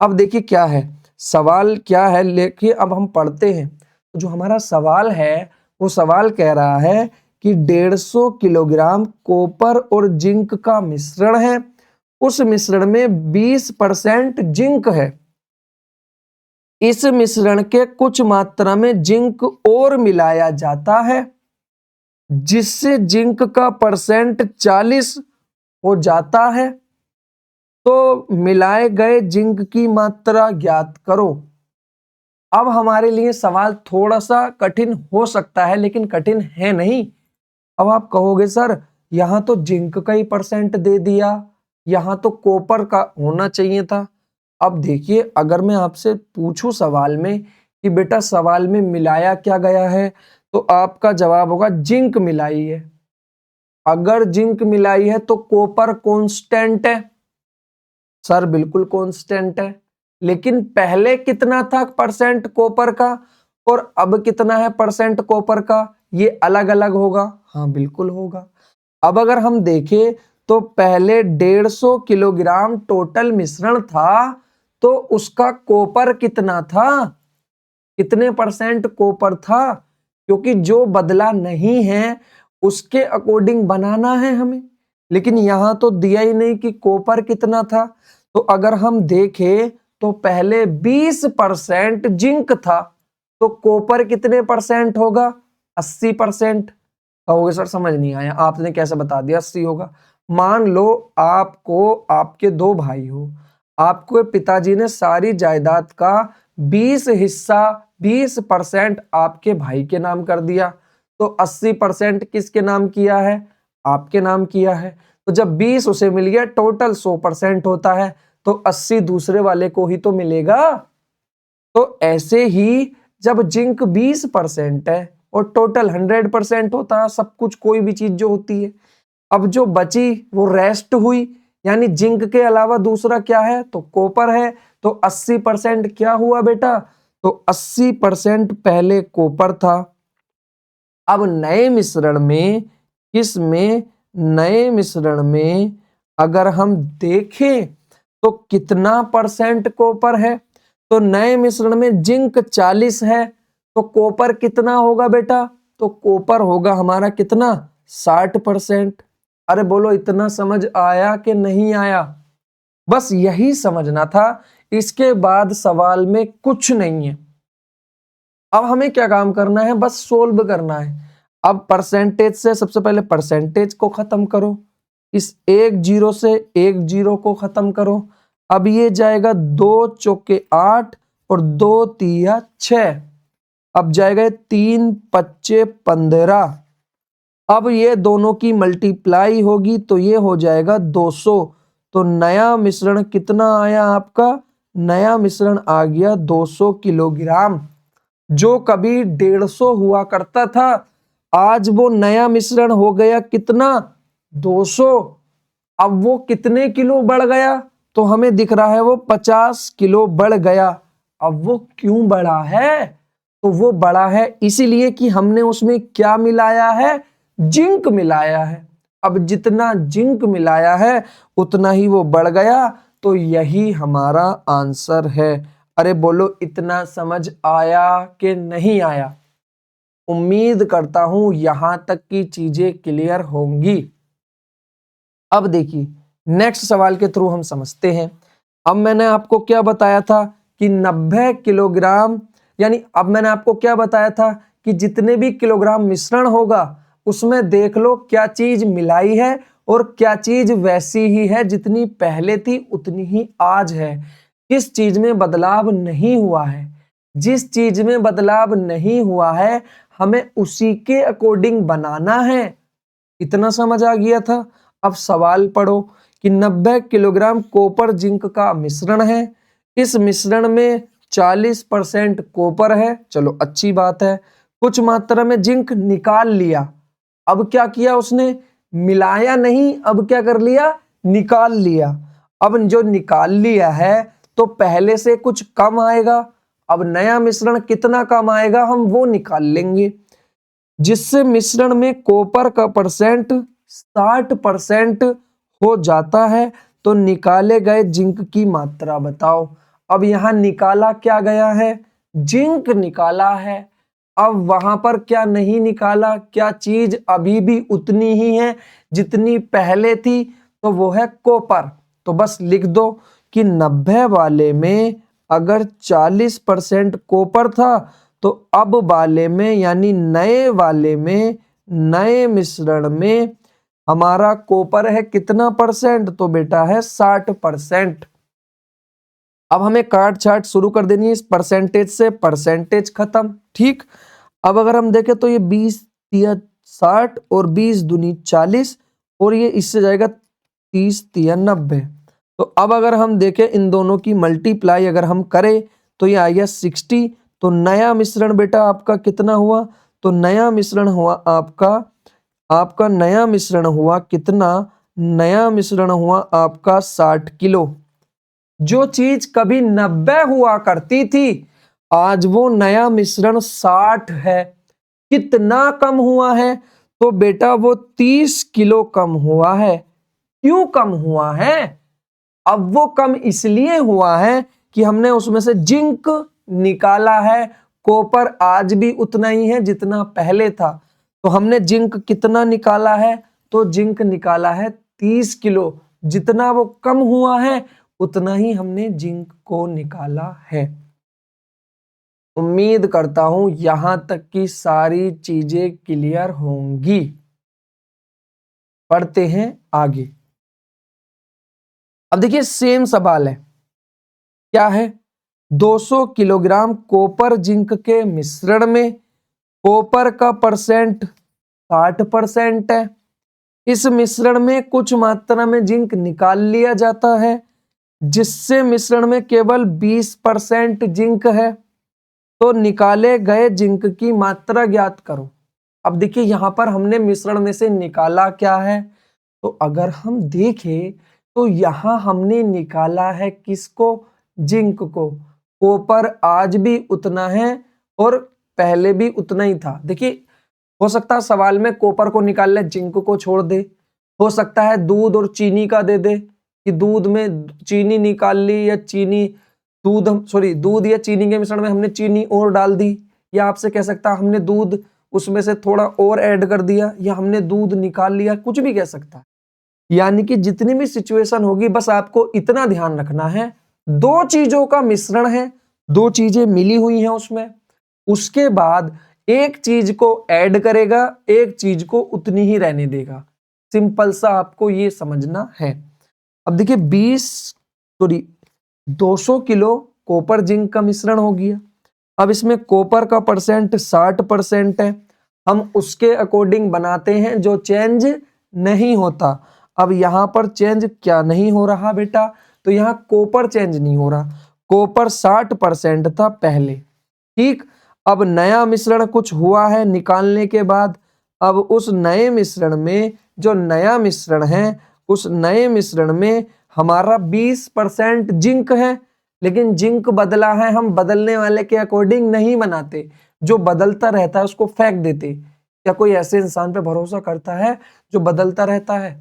अब देखिए क्या है सवाल, क्या है लेकिन अब हम पढ़ते हैं। तो जो हमारा सवाल है वो सवाल कह रहा है कि 150 किलोग्राम कॉपर और जिंक का मिश्रण है। उस मिश्रण में 20% जिंक है। इस मिश्रण के कुछ मात्रा में जिंक और मिलाया जाता है जिससे जिंक का परसेंट 40 हो जाता है। तो मिलाए गए जिंक की मात्रा ज्ञात करो। अब हमारे लिए सवाल थोड़ा सा कठिन हो सकता है, लेकिन कठिन है नहीं। अब आप कहोगे सर यहाँ तो जिंक का ही परसेंट दे दिया, यहाँ तो कॉपर का होना चाहिए था। अब देखिए, अगर मैं आपसे पूछूं सवाल में कि बेटा सवाल में मिलाया क्या गया है, तो आपका जवाब होगा जिंक मिलाई है। अगर जिंक मिलाई है तो कॉपर कांस्टेंट है। सर बिल्कुल कांस्टेंट है, लेकिन पहले कितना था परसेंट कॉपर का और अब कितना है परसेंट कॉपर का, ये अलग अलग होगा। हाँ बिल्कुल होगा। अब अगर हम देखें तो पहले 150 किलोग्राम टोटल मिश्रण था, तो उसका कॉपर कितना था, कितने परसेंट कॉपर था, क्योंकि जो बदला नहीं है उसके अकॉर्डिंग बनाना है हमें। लेकिन यहां तो दिया ही नहीं कि कॉपर कितना था। तो अगर हम देखें तो पहले 20% जिंक था, तो कॉपर कितने परसेंट होगा, 80%। कहोगे सर समझ नहीं आया, आपने कैसे बता दिया 80 होगा। मान लो आपको, आपके दो भाई हो, आपको पिताजी ने सारी जायदाद का 20% आपके भाई के नाम कर दिया, तो 80% किसके नाम किया है, आपके नाम किया है। तो जब 20 उसे मिल गया, टोटल 100% होता है, तो 80 दूसरे वाले को ही तो मिलेगा। तो ऐसे ही जब जिंक 20% है और टोटल 100% होता है, सब कुछ कोई भी चीज जो होती है, अब जो बची वो रेस्ट हुई, यानी जिंक के अलावा दूसरा क्या है, तो कॉपर है। तो 80% क्या हुआ बेटा, तो 80% पहले कॉपर था। अब नए मिश्रण में, किसमें, नए मिश्रण में अगर हम देखें तो कितना परसेंट कॉपर है, तो नए मिश्रण में जिंक 40 है, तो कॉपर कितना होगा बेटा, तो कॉपर होगा हमारा कितना, 60%। अरे बोलो इतना समझ आया कि नहीं आया, बस यही समझना था, इसके बाद सवाल में कुछ नहीं है। अब हमें क्या काम करना है, बस सोल्व करना है। अब परसेंटेज से सबसे पहले परसेंटेज को खत्म करो, इस 1 0 से 1 0 को खत्म करो। अब ये जाएगा 2 चौके 8 और 2 तिया 6, अब जाएगा 3 पच्चे 15। अब ये दोनों की मल्टीप्लाई होगी तो ये हो जाएगा 200। तो नया मिश्रण कितना आया आपका, नया मिश्रण आ गया 200 किलोग्राम। जो कभी 150 हुआ करता था, आज वो नया मिश्रण हो गया कितना, 200। अब वो कितने किलो बढ़ गया, तो हमें दिख रहा है वो 50 किलो बढ़ गया। अब वो क्यों बढ़ा है, तो वो बढ़ा है इसीलिए कि हमने उसमें क्या मिलाया है, जिंक मिलाया है। अब जितना जिंक मिलाया है उतना ही वो बढ़ गया, तो यही हमारा आंसर है। अरे बोलो इतना समझ आया कि नहीं आया। उम्मीद करता हूं यहां तक की चीजें क्लियर होंगी। अब देखिए नेक्स्ट सवाल के थ्रू हम समझते हैं। अब मैंने आपको क्या बताया था कि 90 किलोग्राम, यानी अब मैंने आपको क्या बताया था कि जितने भी किलोग्राम मिश्रण होगा उसमें देख लो क्या चीज मिलाई है और क्या चीज वैसी ही है जितनी पहले थी उतनी ही आज है। किस चीज में बदलाव नहीं हुआ है, जिस चीज में बदलाव नहीं हुआ है हमें उसी के अकॉर्डिंग बनाना है। इतना समझ आ गया था। अब सवाल पढ़ो कि 90 किलोग्राम कॉपर जिंक का मिश्रण है, इस मिश्रण में 40% कॉपर है, चलो अच्छी बात है। कुछ मात्रा में जिंक निकाल लिया, अब क्या किया उसने, मिलाया नहीं, अब क्या कर लिया, निकाल लिया। अब जो निकाल लिया है तो पहले से कुछ कम आएगा, अब नया मिश्रण कितना कम आएगा हम वो निकाल लेंगे, जिससे मिश्रण में कॉपर का परसेंट 60% हो जाता है। तो निकाले गए जिंक की मात्रा बताओ। अब यहां निकाला क्या गया है, जिंक निकाला है। अब वहां पर क्या नहीं निकाला, क्या चीज अभी भी उतनी ही है जितनी पहले थी, तो वो है कॉपर। तो बस लिख दो कि 90 वाले में अगर 40% कॉपर था, तो अब वाले में यानी नए वाले में, नए मिश्रण में हमारा कॉपर है कितना परसेंट, तो बेटा है 60%। अब हमें काट छाट शुरू कर देनी है इस परसेंटेज से, परसेंटेज खत्म। ठीक, अब अगर हम देखें तो ये 20 तिया 60 और 20 दूनी 40 और ये इससे जाएगा 30 तिया 90। तो अब अगर हम देखें इन दोनों की मल्टीप्लाई अगर हम करें तो ये आएगा 60। तो नया मिश्रण बेटा आपका कितना हुआ, तो नया मिश्रण हुआ आपका नया मिश्रण हुआ कितना, नया मिश्रण हुआ आपका 60 किलो। जो चीज कभी 90 हुआ करती थी आज वो नया मिश्रण 60 है। कितना कम हुआ है, तो बेटा वो 30 किलो कम हुआ है। क्यों कम हुआ है, अब वो कम इसलिए हुआ है कि हमने उसमें से जिंक निकाला है। कॉपर आज भी उतना ही है जितना पहले था। तो हमने जिंक कितना निकाला है, तो जिंक निकाला है 30 किलो। जितना वो कम हुआ है उतना ही हमने जिंक को निकाला है। उम्मीद करता हूं यहां तक की सारी चीजें क्लियर होंगी। पढ़ते हैं आगे। अब देखिए सेम सवाल है, क्या है, 200 किलोग्राम कॉपर जिंक के मिश्रण में कॉपर का परसेंट 60% है। इस मिश्रण में कुछ मात्रा में जिंक निकाल लिया जाता है जिससे मिश्रण में केवल 20% जिंक है। तो निकाले गए जिंक की मात्रा ज्ञात करो। अब देखिए यहां पर हमने मिश्रण में से निकाला क्या है, तो अगर हम देखें तो यहां हमने निकाला है किसको, जिंक को। कॉपर आज भी उतना है और पहले भी उतना ही था। देखिए हो सकता है सवाल में कॉपर को निकाल ले जिंक को छोड़ दे, हो सकता है दूध और चीनी का दे दे कि दूध में चीनी निकाल ली या चीनी दूध या चीनी के मिश्रण में हमने चीनी और डाल दी, या आपसे कह सकता हमने दूध उसमें से थोड़ा और ऐड कर दिया, या हमने दूध निकाल लिया, कुछ भी कह सकता है। यानी कि जितनी भी सिचुएशन होगी बस आपको इतना ध्यान रखना है, दो चीजों का मिश्रण है, दो चीजें मिली हुई हैं उसमें, उसके बाद एक चीज को ऐड करेगा, एक चीज को उतनी ही रहने देगा। सिंपल सा आपको ये समझना है। अब देखिए 200 किलो कॉपर जिंक का मिश्रण हो गया। अब इसमें कॉपर का परसेंट 60% है, हम उसके अकॉर्डिंग बनाते हैं जो चेंज नहीं होता। अब यहां पर चेंज क्या नहीं हो रहा बेटा, तो यहां कॉपर चेंज नहीं हो रहा, कॉपर 60% था पहले। ठीक, अब नया मिश्रण कुछ हुआ है निकालने के बाद, अब उस नए मिश्रण में जो नया मिश्रण है उस नए मिश्रण में हमारा 20% जिंक है, लेकिन जिंक बदला है, हम बदलने वाले के अकॉर्डिंग नहीं बनाते, जो बदलता रहता है उसको फेंक देते। क्या कोई ऐसे इंसान पे भरोसा करता है जो बदलता रहता है?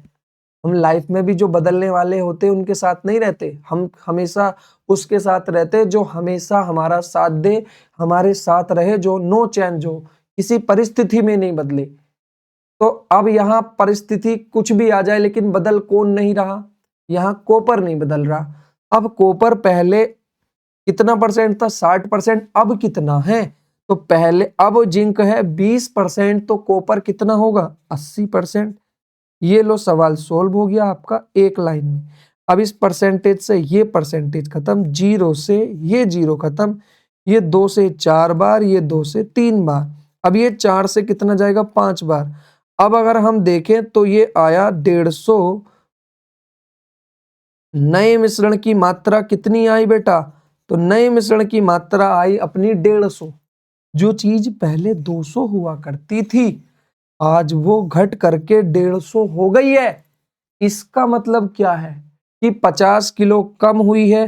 हम लाइफ में भी जो बदलने वाले होते हैं उनके साथ नहीं रहते, हम हमेशा उसके साथ रहते जो हमेशा हमारा साथ दे, हमारे साथ रहे, जो नो चेंज हो, किसी परिस्थिति में नहीं बदले। तो अब यहाँ परिस्थिति कुछ भी आ जाए लेकिन बदल कौन नहीं रहा, यहाँ कॉपर नहीं बदल रहा। अब कॉपर पहले कितना परसेंट था, 60%, अब कितना है, तो पहले अब जिंक है 20%, तो कॉपर कितना होगा 80%। ये लो सवाल सोल्व हो गया आपका एक लाइन में। अब इस परसेंटेज से ये परसेंटेज खत्म, जीरो से ये जीरो खत्म, ये 2 से 4 बार, ये 2 से 3 बार, अब ये 4 से कितना जाएगा 5 बार। अब अगर हम देखें तो ये आया 150। नए मिश्रण की मात्रा कितनी आई बेटा, तो नए मिश्रण की मात्रा आई अपनी 150। जो चीज पहले 200 हुआ करती थी आज वो घट करके 150 हो गई है। इसका मतलब क्या है कि 50 किलो कम हुई है।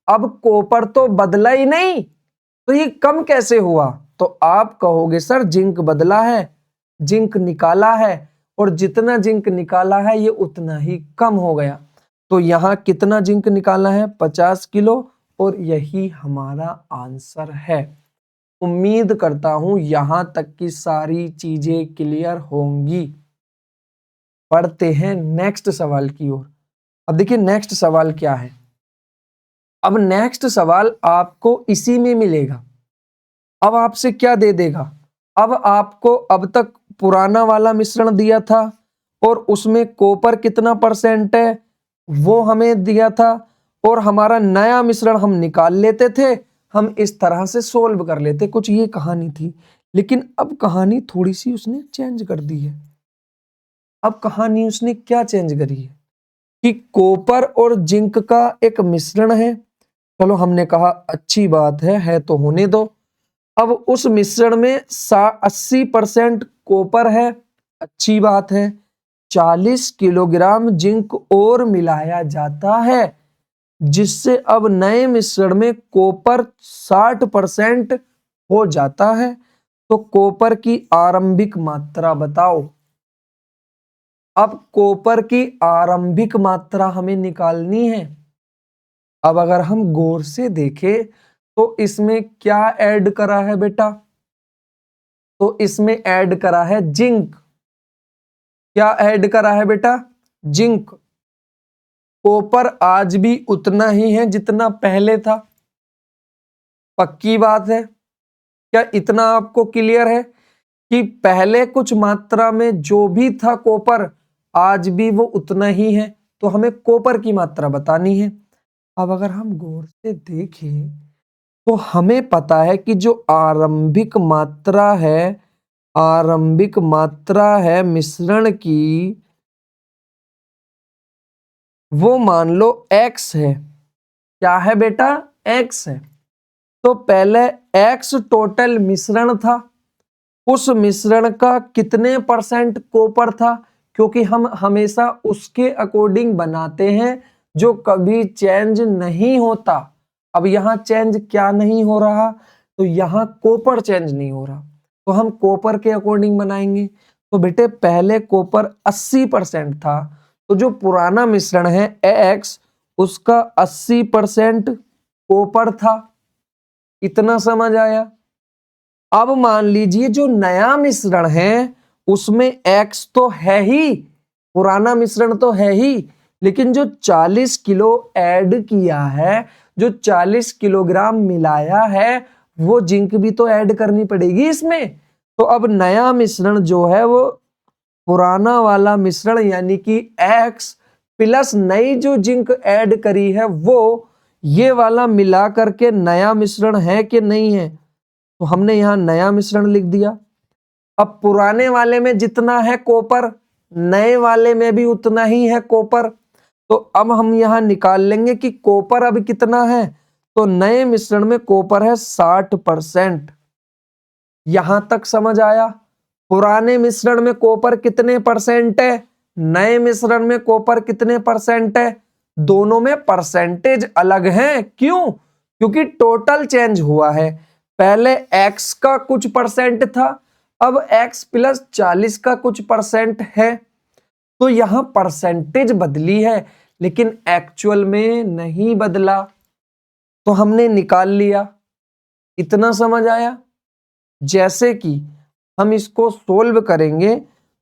अब कॉपर तो बदला ही नहीं, तो ये कम कैसे हुआ, तो आप कहोगे सर जिंक बदला है, जिंक निकाला है, और जितना जिंक निकाला है ये उतना ही कम हो गया। तो यहां कितना जिंक निकाला है 50 किलो, और यही हमारा आंसर है। उम्मीद करता हूं यहां तक की सारी चीजें क्लियर होंगी। पढ़ते हैं नेक्स्ट सवाल की ओर। अब देखिए नेक्स्ट सवाल क्या है। अब नेक्स्ट सवाल आपको इसी में मिलेगा। अब आपसे क्या दे देगा, अब आपको अब तक पुराना वाला मिश्रण दिया था और उसमें कॉपर कितना परसेंट है वो हमें दिया था, और हमारा नया मिश्रण हम निकाल लेते थे। हम इस तरह से सोल्व कर लेते, कुछ ये कहानी थी। लेकिन अब कहानी थोड़ी सी उसने चेंज कर दी है। अब कहानी उसने क्या चेंज करी है कि कॉपर और जिंक का एक मिश्रण है। चलो हमने कहा अच्छी बात है तो होने दो। अब उस मिश्रण में 80% कॉपर है, अच्छी बात है। 40 किलोग्राम जिंक और मिलाया जाता है, जिससे अब नए मिश्रण में कॉपर 60% हो जाता है। तो कॉपर की आरंभिक मात्रा बताओ। अब कॉपर की आरंभिक मात्रा हमें निकालनी है। अब अगर हम गौर से देखें तो इसमें क्या ऐड करा है बेटा? तो इसमें ऐड करा है जिंक। क्या ऐड करा है बेटा? जिंक। कॉपर आज भी उतना ही है जितना पहले था। पक्की बात है। क्या इतना आपको क्लियर है कि पहले कुछ मात्रा में जो भी था कॉपर, आज भी वो उतना ही है? तो हमें कॉपर की मात्रा बतानी है। अब अगर हम गौर से देखें तो हमें पता है कि जो आरंभिक मात्रा है मिश्रण की, वो मान लो x है। क्या है बेटा? x है। तो पहले x टोटल मिश्रण था, उस मिश्रण का कितने परसेंट कॉपर था? क्योंकि हम हमेशा उसके अकॉर्डिंग बनाते हैं जो कभी चेंज नहीं होता। अब यहां चेंज क्या नहीं हो रहा? तो यहां कॉपर चेंज नहीं हो रहा, तो हम कॉपर के अकॉर्डिंग बनाएंगे। तो बेटे पहले कॉपर 80% था, तो जो पुराना मिश्रण है X, उसका 80% कॉपर था। इतना समझ आया? अब मान लीजिए जो नया मिश्रण है उसमें X तो है ही, पुराना मिश्रण तो है ही, लेकिन जो 40 किलो ऐड किया है, जो 40 किलोग्राम मिलाया है, वो जिंक भी तो ऐड करनी पड़ेगी इसमें। तो अब नया मिश्रण जो है वो पुराना वाला मिश्रण यानी कि X प्लस नई जो जिंक ऐड करी है वो, ये वाला मिला करके नया मिश्रण है कि नहीं है? तो हमने यहां नया मिश्रण लिख दिया। अब पुराने वाले में जितना है कॉपर, नए वाले में भी उतना ही है कॉपर। तो अब हम यहां निकाल लेंगे कि कॉपर अब कितना है। तो नए मिश्रण में कॉपर है 60%। यहां तक समझ आया? पुराने मिश्रण में कॉपर कितने परसेंट है, नए मिश्रण में कॉपर कितने परसेंट है? दोनों में परसेंटेज अलग हैं। क्यों? क्योंकि टोटल चेंज हुआ है। पहले x का कुछ परसेंट था, अब x प्लस 40 का कुछ परसेंट है। तो यहां परसेंटेज बदली है, लेकिन एक्चुअल में नहीं बदला। तो हमने निकाल लिया। इतना समझ आया? जैसे कि हम इसको सोल्व करेंगे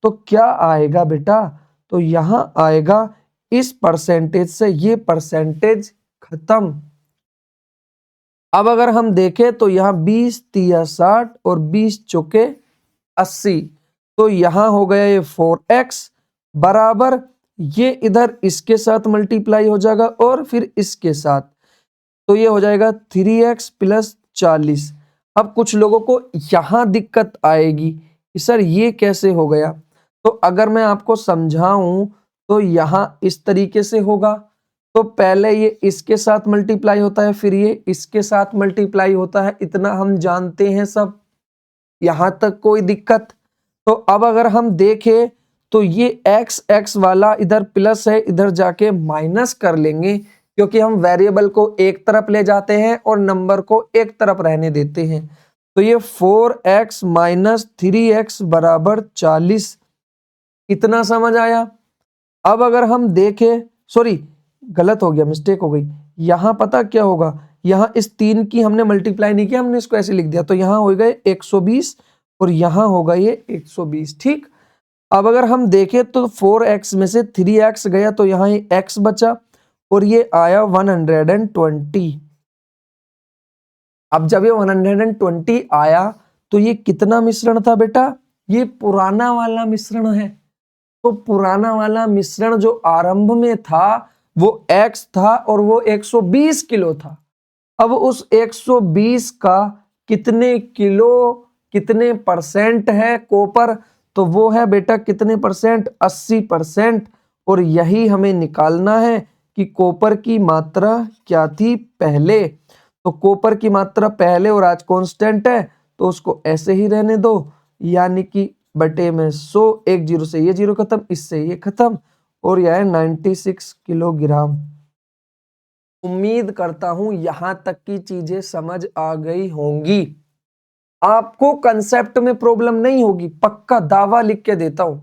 तो क्या आएगा बेटा? तो यहां आएगा इस परसेंटेज से ये परसेंटेज खत्म। अब अगर हम देखें तो यहां 20 तिया 60 और 20 चौके 80। तो यहां हो गया ये 4x बराबर, ये इधर इसके साथ मल्टीप्लाई हो जाएगा और फिर इसके साथ, तो ये हो जाएगा 3x प्लस 40। अब कुछ लोगों को यहां दिक्कत आएगी कि सर ये कैसे हो गया। तो अगर मैं आपको समझाऊं तो यहां इस तरीके से होगा। तो पहले ये इसके साथ मल्टीप्लाई होता है, फिर ये इसके साथ मल्टीप्लाई होता है, इतना हम जानते हैं सब। यहां तक कोई दिक्कत? तो अब अगर हम देखें तो ये एक्स एक्स वाला इधर प्लस है, इधर जाके माइनस कर लेंगे, क्योंकि हम वेरिएबल को एक तरफ ले जाते हैं और नंबर को एक तरफ रहने देते हैं। तो ये 4x माइनस 3x बराबर 40। इतना समझ आया? अब अगर हम देखें, सॉरी गलत हो गया, मिस्टेक हो गई। यहां पता क्या होगा, यहां इस 3 की हमने मल्टीप्लाई नहीं किया, हमने इसको ऐसे लिख दिया। तो यहां हो गए 120 और यहां होगा ये 120। ठीक। अब अगर हम देखें तो 4x में से 3x गया तो यहां ये x बचा और ये आया 120। अब जब ये 120 आया तो ये कितना मिश्रण था बेटा? ये पुराना वाला मिश्रण है। तो पुराना वाला मिश्रण जो आरंभ में था वो x था और वो 120 किलो था। अब उस 120 का कितने किलो, कितने परसेंट है कॉपर, तो वो है बेटा कितने परसेंट, 80%। और यही हमें निकालना है कि कॉपर की मात्रा क्या थी पहले। तो कॉपर की मात्रा पहले और आज कांस्टेंट है तो उसको ऐसे ही रहने दो, यानी कि बटे में 100, एक जीरो से ये जीरो खत्म, इससे ये खत्म, और यह है 96 किलोग्राम। उम्मीद करता हूं यहां तक की चीजें समझ आ गई होंगी। आपको कंसेप्ट में प्रॉब्लम नहीं होगी, पक्का दावा लिख के देता हूं।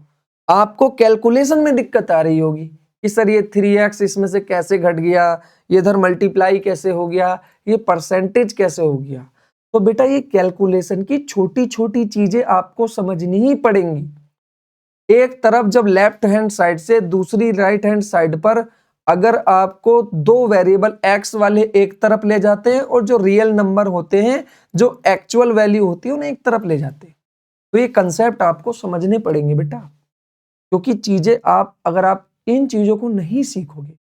आपको कैलकुलेशन में दिक्कत आ रही होगी कि सर ये 3x इसमें से कैसे घट गया, ये इधर मल्टीप्लाई कैसे हो गया, ये परसेंटेज कैसे हो गया। तो बेटा ये कैलकुलेशन की छोटी छोटी चीजें आपको समझनी ही पड़ेंगी। एक तरफ जब लेफ्ट हैंड साइड से दूसरी राइट हैंड साइड पर अगर आपको दो वेरिएबल x वाले एक तरफ ले जाते हैं और जो रियल नंबर होते हैं, जो एक्चुअल वैल्यू होती है, उन्हें एक तरफ ले जाते हैं, तो ये कंसेप्ट आपको समझने पड़ेंगे बेटा। क्योंकि चीजें अगर आप इन चीजों को नहीं सीखोगे,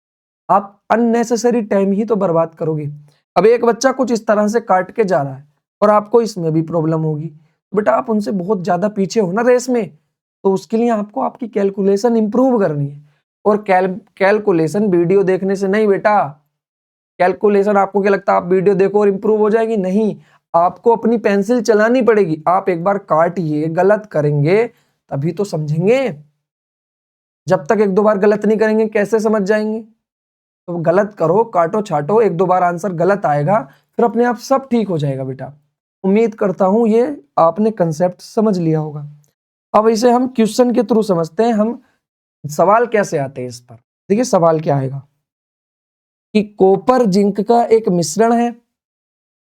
आप अननेसेसरी टाइम ही तो बर्बाद करोगे। अब एक बच्चा कुछ इस तरह से काट के जा रहा है और आपको इसमें भी प्रॉब्लम होगी, बेटा आप उनसे बहुत ज्यादा पीछे हो ना रेस में, तो उसके लिए आपको आपकी कैलकुलेशन इंप्रूव करनी है। और कैलकुलेशन वीडियो देखने से नहीं बेटा। कैलकुलेशन आपको क्या लगता है आप वीडियो देखो और इंप्रूव हो जाएगी? नहीं, आपको अपनी पेंसिल चलानी पड़ेगी। आप एक बार काटिए, गलत करेंगे तभी तो समझेंगे। जब तक एक दो बार गलत नहीं करेंगे कैसे समझ जाएंगे? तो गलत करो, काटो छाटो, एक दो बार आंसर गलत आएगा, फिर अपने आप सब ठीक हो जाएगा बेटा। उम्मीद करता हूं ये आपने कंसेप्ट समझ लिया होगा। अब इसे हम क्वेश्चन के थ्रू समझते हैं, हम सवाल कैसे आते हैं इस पर। देखिए सवाल क्या आएगा कि कॉपर जिंक का एक मिश्रण है,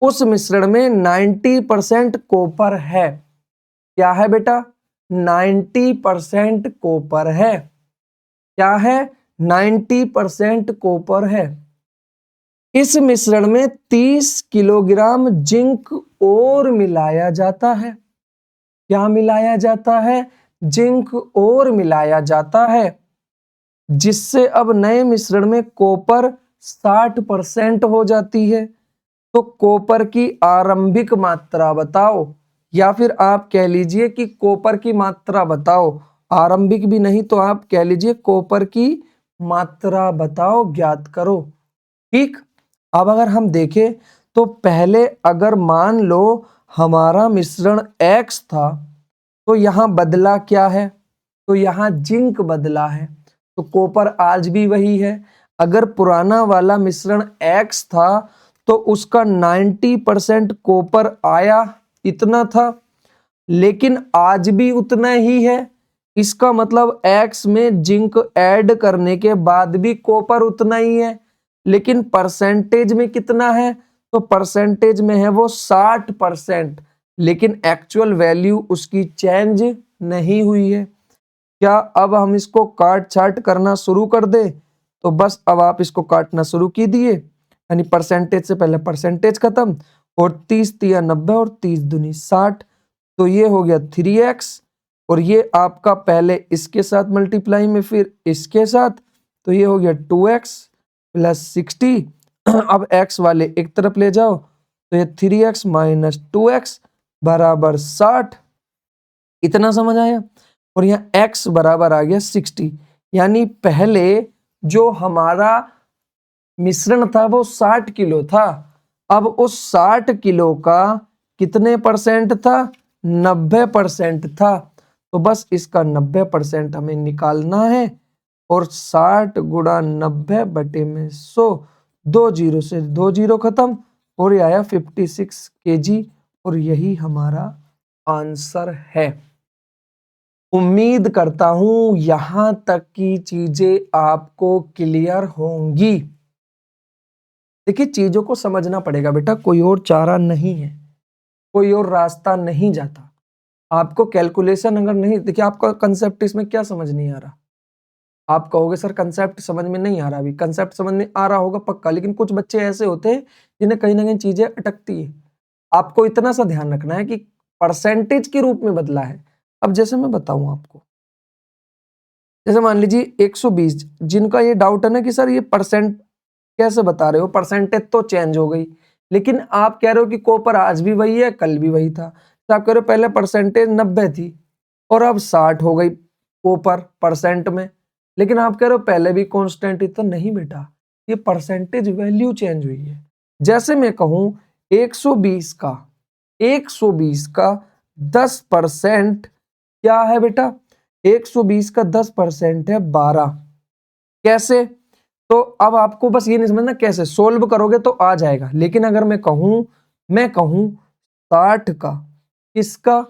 उस मिश्रण में 90% कॉपर है। क्या है बेटा? 90% कॉपर है। क्या है? 90% कॉपर है। इस मिश्रण में 30 किलोग्राम जिंक और मिलाया जाता है। क्या मिलाया जाता है? जिंक और मिलाया जाता है, जिससे अब नए मिश्रण में कॉपर 60% हो जाती है। तो कॉपर की आरंभिक मात्रा बताओ, या फिर आप कह लीजिए कि कॉपर की मात्रा बताओ। आरंभिक भी नहीं तो आप कह लीजिए कॉपर की मात्रा बताओ, ज्ञात करो। ठीक। अब अगर हम देखें तो पहले अगर मान लो हमारा मिश्रण X था, तो यहां बदला क्या है? तो यहां जिंक बदला है, तो कॉपर आज भी वही है। अगर पुराना वाला मिश्रण X था तो उसका 90% कॉपर आया, इतना था, लेकिन आज भी उतना ही है। इसका मतलब X में जिंक ऐड करने के बाद भी कॉपर उतना ही है, लेकिन परसेंटेज में कितना है? तो परसेंटेज में है वो 60%, लेकिन एक्चुअल वैल्यू उसकी चेंज नहीं हुई है। क्या अब हम इसको काट छाट करना शुरू कर दे? तो बस अब आप इसको काटना शुरू कीजिए, यानी परसेंटेज से पहले परसेंटेज खत्म, और 30 तिया 90 और 30 दूनी 60, तो ये हो गया 3x, और ये आपका पहले इसके साथ मल्टीप्लाई में फिर इसके साथ, तो ये हो गया 2x प्लस 60। अब x वाले एक तरफ ले जाओ, तो ये 3x माइनस 2x बराबर 60। इतना समझ आया? और यहाँ x बराबर आ गया 60, यानी पहले जो हमारा मिश्रण था वो 60 किलो था, अब उस 60 किलो का कितने परसेंट था? 90% था। तो बस इसका 90% हमें निकालना है, और 60 गुणा 90 बटे में 100, 2 जीरो से 2 जीरो खत्म, और ये आया 56 kg, और यही हमारा आंसर है। उम्मीद करता हूं यहां तक की चीजें आपको क्लियर होंगी। देखिए चीजों को समझना पड़ेगा बेटा, कोई और चारा नहीं है, कोई और रास्ता नहीं जाता। आपको कैलकुलेशन अगर नहीं, देखिए आपका कंसेप्ट इसमें क्या समझ नहीं आ रहा? आप कहोगे सर कंसेप्ट समझ में नहीं आ रहा। अभी कंसेप्ट समझ में आ रहा होगा पक्का, लेकिन कुछ बच्चे ऐसे होते हैं जिन्हें कहीं ना कहीं चीजें अटकती है। आपको इतना सा ध्यान रखना है कि परसेंटेज के रूप में बदला है। अब जैसे मैं बताऊं आपको, जैसे मान लीजिए 120, जिनका ये डाउट है ना कि सर ये परसेंट कैसे बता रहे हो, परसेंटेज तो चेंज हो गई, लेकिन आप कह रहे हो कि कॉपर आज भी वही है, कल भी वही था। तो आप कह रहे हो पहले परसेंटेज 90 थी और अब 60 हो गई कॉपर परसेंट में, लेकिन आप कह रहे हो पहले भी कांस्टेंट ही। तो नहीं बेटा, ये परसेंटेज वैल्यू चेंज हुई है। जैसे मैं कहूं 120 का 10% क्या है बेटा, 120 का 10% है 12। कैसे? तो अब आपको बस ये नहीं समझना कैसे सोल्व करोगे तो आ जाएगा, लेकिन अगर मैं कहूं 60 का, इसका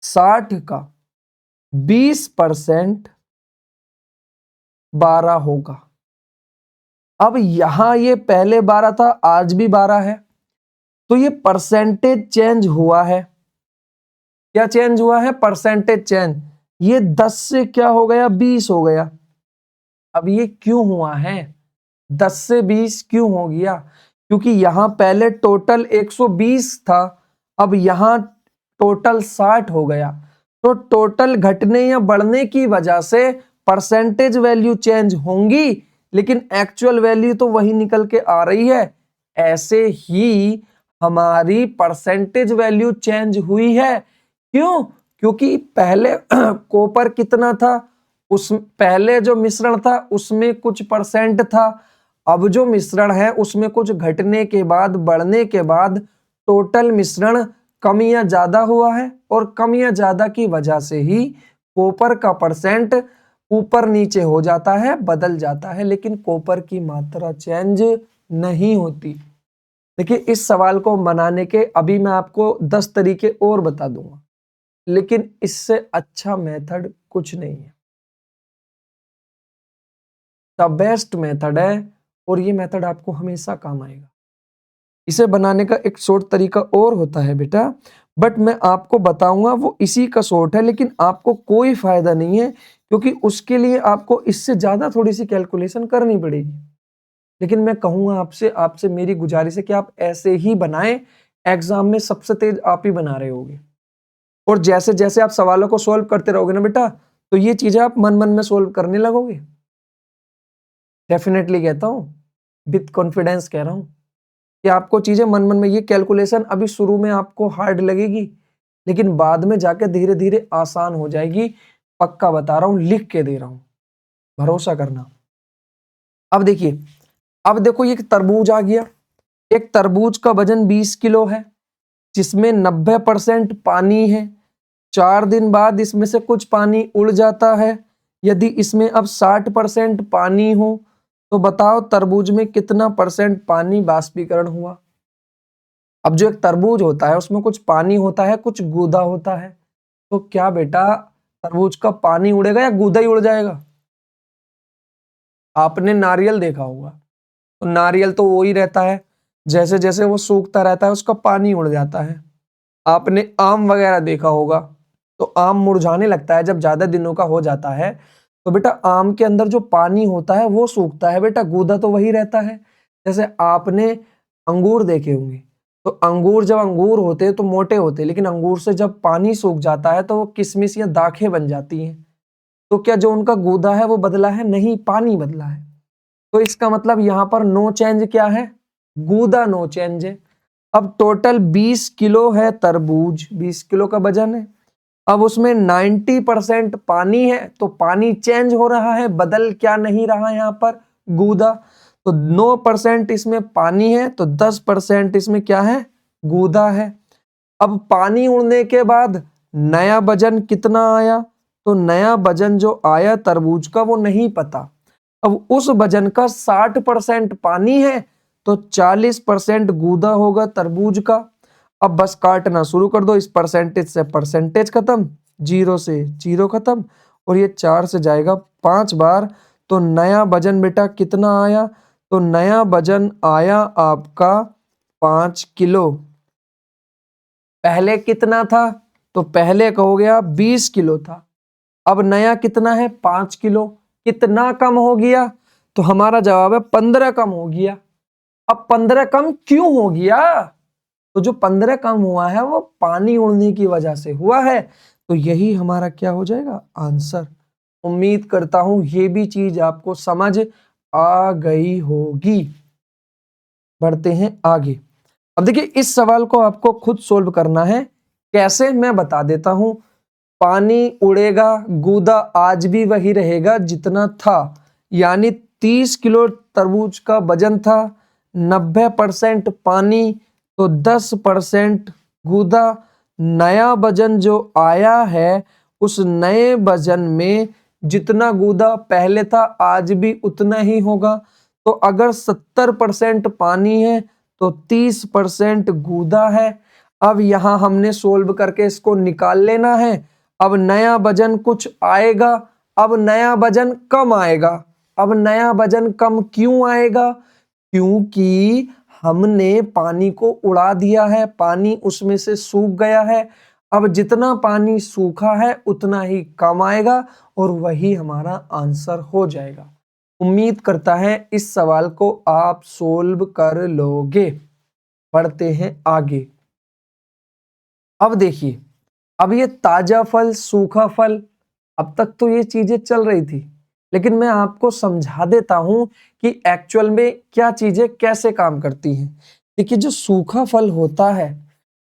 60 का 20% 12 होगा। अब यहां ये पहले 12 था, आज भी 12 है, तो ये परसेंटेज चेंज हुआ है। क्या चेंज हुआ है? Percentage change. ये 10 से क्या हो गया, 20 हो गया। अब ये क्यों हुआ है, 10 से 20 क्यों हो गया? क्योंकि यहां पहले टोटल 120 था, अब यहां टोटल 60 हो गया। तो टोटल घटने या बढ़ने की वजह से परसेंटेज वैल्यू चेंज होंगी, लेकिन एक्चुअल वैल्यू तो वही निकल के आ रही है। ऐसे ही हमारी परसेंटेज वैल्यू चेंज हुई है। क्यों? क्योंकि पहले कॉपर कितना था, उस पहले जो मिश्रण था उसमें कुछ परसेंट था, अब जो मिश्रण है उसमें कुछ घटने के बाद, बढ़ने के बाद टोटल मिश्रण कम या ज्यादा हुआ है, और कम या ज्यादा की वजह से ही कॉपर का परसेंट ऊपर नीचे हो जाता है, बदल जाता है, लेकिन कॉपर की मात्रा चेंज नहीं होती। देखिए, इस सवाल को बनाने के अभी मैं आपको 10 तरीके और बता दूंगा, लेकिन इससे अच्छा मेथड कुछ नहीं है। द बेस्ट मेथड है, और ये मेथड आपको हमेशा काम आएगा। इसे बनाने का एक शॉर्ट तरीका और होता है बेटा, बट मैं आपको बताऊंगा वो इसी का शॉर्ट है, लेकिन आपको कोई फायदा नहीं है, क्योंकि उसके लिए आपको इससे ज्यादा थोड़ी सी कैलकुलेशन करनी पड़ेगी। लेकिन मैं कहूंगा आपसे आपसे मेरी गुजारिश है कि आप ऐसे ही बनाएं, एग्जाम में सबसे तेज आप ही बना रहे होगे। और जैसे जैसे आप सवालों को सोल्व करते रहोगे ना बेटा, तो ये चीजें आप मन मन में सोल्व करने लगोगे। डेफिनेटली कहता हूं, विथ कॉन्फिडेंस कह रहा हूं कि आपको चीजें मन मन में, ये कैलकुलेशन अभी शुरू में आपको हार्ड लगेगी, लेकिन बाद में जाके धीरे धीरे आसान हो जाएगी। पक्का बता रहा हूं, लिख के दे रहा हूं, भरोसा करना। अब देखिए, अब देखो ये तरबूज आ गया। एक तरबूज का वजन 20 किलो है, जिसमें 90% पानी है। 4 दिन बाद इसमें से कुछ पानी उड़ जाता है। यदि इसमें अब 60% पानी हो, तो बताओ तरबूज में कितना परसेंट पानी वाष्पीकरण हुआ। अब जो एक तरबूज होता है उसमें कुछ पानी होता है, कुछ गूदा होता है, तो क्या बेटा तरबूज का पानी उड़ेगा या गूदा ही उड़ जाएगा? आपने नारियल देखा होगा, तो नारियल तो वो ही रहता है, जैसे जैसे वो सूखता रहता है उसका पानी उड़ जाता है। आपने आम वगैरह देखा होगा, तो आम मुरझाने लगता है जब ज्यादा दिनों का हो जाता है, तो बेटा आम के अंदर जो पानी होता है वो सूखता है, बेटा गूदा तो वही रहता है। जैसे आपने अंगूर देखे होंगे, तो अंगूर जब अंगूर होते हैं तो मोटे होते हैं, लेकिन अंगूर से जब पानी सूख जाता है तो वो किशमिश या दाखें बन जाती हैं। तो क्या जो उनका गूदा है वो बदला है? नहीं, पानी बदला है। तो इसका मतलब यहां पर नो चेंज क्या है? गूदा नो चेंज है। अब टोटल 20 किलो है तरबूज, 20 किलो का वजन है। अब उसमें 90% पानी है, तो पानी चेंज हो रहा है, बदल क्या नहीं रहा यहाँ पर? गूदा। तो 9% इसमें पानी है, तो 10% इसमें क्या है? गूदा है। अब पानी उड़ने के बाद नया वजन कितना आया? तो नया वजन जो आया तरबूज का वो नहीं पता। अब उस वजन का 60% पानी है, तो 40% गूदा होगा तरबूज का। अब बस काटना शुरू कर दो, इस परसेंटेज से परसेंटेज खत्म, 0 से 0 खत्म, और ये 4 से जाएगा 5 बार। तो नया वजन बेटा कितना आया? तो नया वजन आया आपका 5 किलो। पहले कितना था? तो पहले का हो गया 20 किलो था, अब नया कितना है? 5 किलो। कितना कम हो गया? तो हमारा जवाब है 15 कम हो गया। अब 15 कम क्यों हो गया? तो जो 15 कम हुआ है वो पानी उड़ने की वजह से हुआ है, तो यही हमारा क्या हो जाएगा? आंसर। उम्मीद करता हूं ये भी चीज आपको समझ आ गई होगी। बढ़ते हैं आगे। अब देखिए इस सवाल को आपको खुद सोल्व करना है। कैसे, मैं बता देता हूं। पानी उड़ेगा, गूदा आज भी वही रहेगा जितना था। यानी 30 किलो तरबूज का वजन था, 90% पानी, तो 10% गूदा। नया वजन जो आया है, उस नए वजन में जितना गूदा पहले था आज भी उतना ही होगा। तो अगर 70% पानी है तो 30% गूदा है। अब यहां हमने सोल्व करके इसको निकाल लेना है। अब नया वजन कुछ आएगा, अब नया वजन कम आएगा। अब नया वजन कम क्यों आएगा? क्योंकि हमने पानी को उड़ा दिया है, पानी उसमें से सूख गया है। अब जितना पानी सूखा है उतना ही कम आएगा और वही हमारा आंसर हो जाएगा। उम्मीद करता है इस सवाल को आप सोल्व कर लोगे। बढ़ते हैं आगे। अब देखिए, अब ये ताजा फल, सूखा फल, अब तक तो ये चीजें चल रही थी, लेकिन मैं आपको समझा देता हूं कि एक्चुअल में क्या चीजें कैसे काम करती हैं। देखिए जो सूखा फल होता है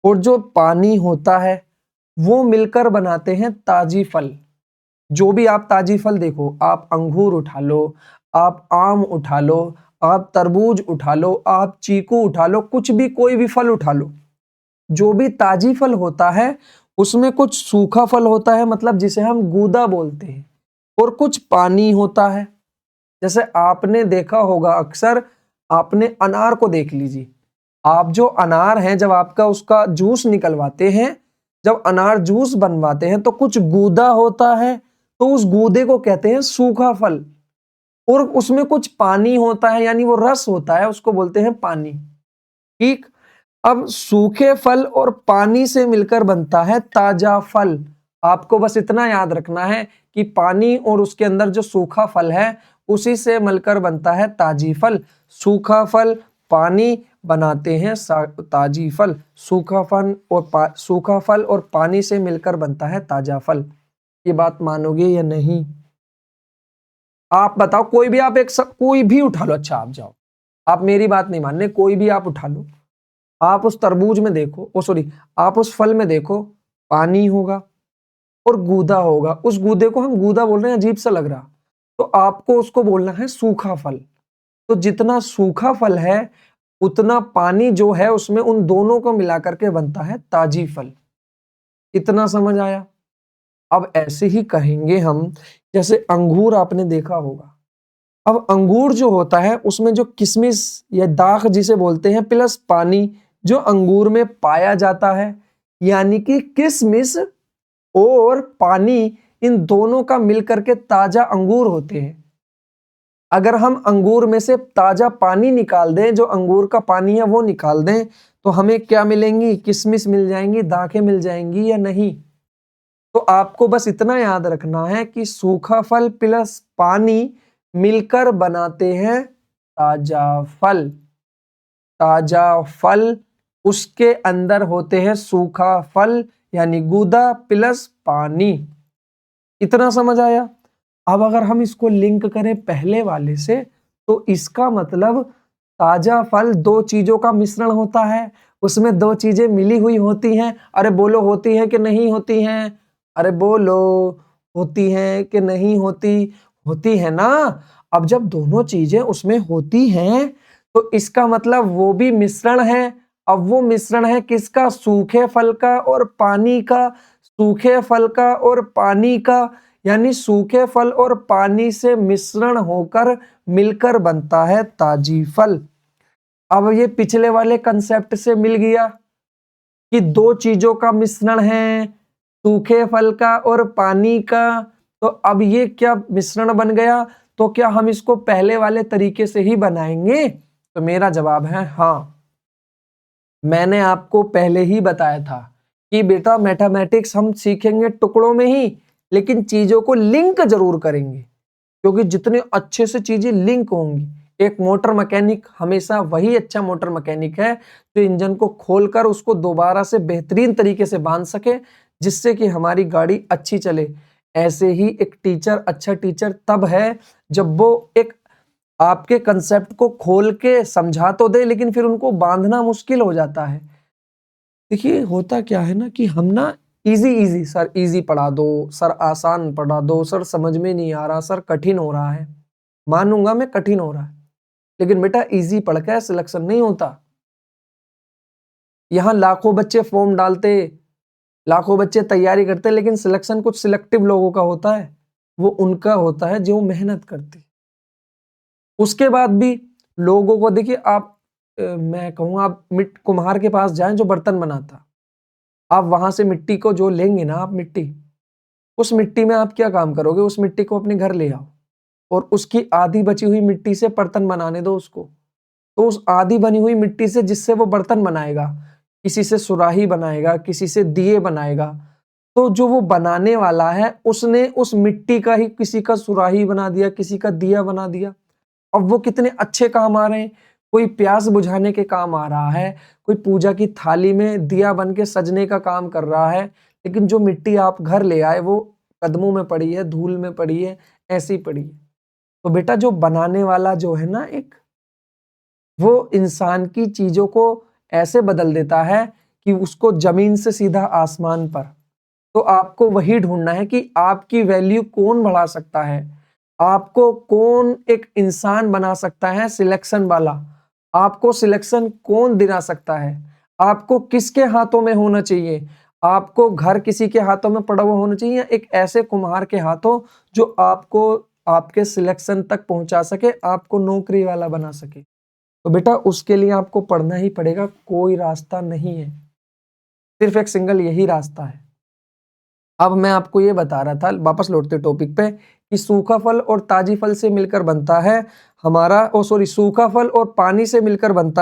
और जो पानी होता है वो मिलकर बनाते हैं ताजी फल। जो भी आप ताजी फल देखो, आप अंगूर उठा लो, आप आम उठा लो, आप तरबूज उठा लो, आप चीकू उठा लो, कुछ भी कोई भी फल उठा लो, जो भी ताजी फल होता है उसमें कुछ सूखा फल होता है, मतलब जिसे हम गूदा बोलते हैं, और कुछ पानी होता है। जैसे आपने देखा होगा अक्सर, आपने अनार को देख लीजिए। आप जो अनार है जब आपका उसका जूस निकलवाते हैं, जब अनार जूस बनवाते हैं तो कुछ गूदा होता है, तो उस गूदे को कहते हैं सूखा फल। और उसमें कुछ पानी होता है, यानी वो रस होता है, उसको बोलते हैं पानी। ठीक। अब सूखे फल और पानी से मिलकर बनता है ताजा फल। आपको बस इतना याद रखना है कि पानी और उसके अंदर जो सूखा फल है उसी से मिलकर बनता है ताजी फल। सूखा फल, पानी बनाते हैं ताजी फल। सूखा फल और पानी से मिलकर बनता है ताजा फल। ये बात मानोगे या नहीं? आप बताओ, कोई भी आप कोई भी उठा लो। अच्छा आप जाओ, आप मेरी बात नहीं मानने, कोई भी आप उठा लो। आप उस तरबूज में देखो, आप उस फल में देखो, पानी होगा और गूदा होगा। उस गूदे को हम गूदा बोल रहे हैं, अजीब सा लग रहा, तो आपको उसको बोलना है सूखा फल। तो जितना सूखा फल है उतना पानी जो है उसमें उन दोनों को मिलाकर के बनता है ताजी फल। इतना समझ आया? अब ऐसे ही कहेंगे हम, जैसे अंगूर आपने देखा होगा। अब अंगूर जो होता है उसमें जो किशमिश या दाख जिसे बोलते हैं, प्लस पानी जो अंगूर में पाया जाता है, यानी कि किशमिश और पानी, इन दोनों का मिलकर के ताजा अंगूर होते हैं। अगर हम अंगूर में से ताजा पानी निकाल दें, जो अंगूर का पानी है वो निकाल दें, तो हमें क्या मिलेंगी? किशमिश मिल जाएंगी, दाखें मिल जाएंगी या नहीं? तो आपको बस इतना याद रखना है कि सूखा फल प्लस पानी मिलकर बनाते हैं ताजा फल। ताजा फल, उसके अंदर होते हैं सूखा फल, यानी गूदा प्लस पानी। इतना समझ आया? अब अगर हम इसको लिंक करें पहले वाले से, तो इसका मतलब ताजा फल दो चीजों का मिश्रण होता है, उसमें दो चीजें मिली हुई होती हैं। अरे बोलो, होती हैं कि नहीं होती हैं? अरे बोलो, होती हैं कि नहीं होती? होती है ना। अब जब दोनों चीजें उसमें होती हैं तो इसका मतलब वो भी मिश्रण है। अब वो मिश्रण है किसका? सूखे फल का और पानी का। सूखे फल का और पानी का, यानी सूखे फल और पानी से मिश्रण होकर मिलकर बनता है ताजी फल। अब ये पिछले वाले कंसेप्ट से मिल गया कि दो चीजों का मिश्रण है, सूखे फल का और पानी का। तो अब ये क्या मिश्रण बन गया? तो क्या हम इसको पहले वाले तरीके से ही बनाएंगे? तो मेरा जवाब है हाँ। मैंने आपको पहले ही बताया था कि बेटा मैथमेटिक्स हम सीखेंगे टुकड़ों में ही, लेकिन चीजों को लिंक जरूर करेंगे, क्योंकि जितने अच्छे से चीजें लिंक होंगी। एक मोटर मैकेनिक हमेशा वही अच्छा मोटर मैकेनिक है जो इंजन को खोलकर उसको दोबारा से बेहतरीन तरीके से बांध सके, जिससे कि हमारी गाड़ी अच्छी चले। ऐसे ही एक टीचर अच्छा टीचर तब है जब वो एक आपके कंसेप्ट को खोल के समझा तो दे, लेकिन फिर उनको बांधना मुश्किल हो जाता है। देखिए होता क्या है ना कि हम ना इजी सर इजी पढ़ा दो, सर आसान पढ़ा दो, सर समझ में नहीं आ रहा, सर कठिन हो रहा है। मानूंगा मैं कठिन हो रहा है, लेकिन बेटा इजी पढ़ के सिलेक्शन नहीं होता। यहाँ लाखों बच्चे फॉर्म डालते, लाखों बच्चे तैयारी करते, लेकिन सिलेक्शन कुछ सिलेक्टिव लोगों का होता है। वो उनका होता है जो मेहनत करते। उसके बाद भी लोगों को देखिए आप मैं कहूँगा आप कुम्हार के पास जाएं जो बर्तन बनाता, आप वहां से मिट्टी को जो लेंगे ना, आप मिट्टी, उस मिट्टी में आप क्या काम करोगे? उस मिट्टी को अपने घर ले आओ और उसकी आधी बची हुई मिट्टी से बर्तन बनाने दो उसको। तो उस आधी बनी हुई मिट्टी से जिससे वो बर्तन बनाएगा, किसी से सुराही बनाएगा, किसी से दिए बनाएगा, तो जो वो बनाने वाला है उसने उस मिट्टी का ही किसी का सुराही बना दिया, किसी का दिया बना दिया। अब वो कितने अच्छे काम आ रहे हैं। कोई प्यास बुझाने के काम आ रहा है, कोई पूजा की थाली में दिया बन के सजने का काम कर रहा है, लेकिन जो मिट्टी आप घर ले आए वो कदमों में पड़ी है, धूल में पड़ी है, ऐसी पड़ी है। तो बेटा जो बनाने वाला जो है ना एक, वो इंसान की चीजों को ऐसे बदल देता है कि उसको जमीन से सीधा आसमान पर। तो आपको वही ढूंढना है कि आपकी वैल्यू कौन बढ़ा सकता है, आपको कौन एक इंसान बना सकता है सिलेक्शन वाला, आपको सिलेक्शन कौन दिला सकता है, आपको किसके हाथों में होना चाहिए, आपको घर किसी के हाथों में पड़ा हुआ होना चाहिए या एक ऐसे कुम्हार के हाथों जो आपको आपके सिलेक्शन तक पहुंचा सके, आपको नौकरी वाला बना सके। तो बेटा उसके लिए आपको पढ़ना ही पड़ेगा, कोई रास्ता नहीं है, सिर्फ एक सिंगल यही रास्ता है। अब मैं आपको ये बता रहा था, वापस लौटते टॉपिक पे, कि सूखा फल और ताजी फल से मिलकर बनता है हमारा, सूखा फल और पानी से मिलकर बनता है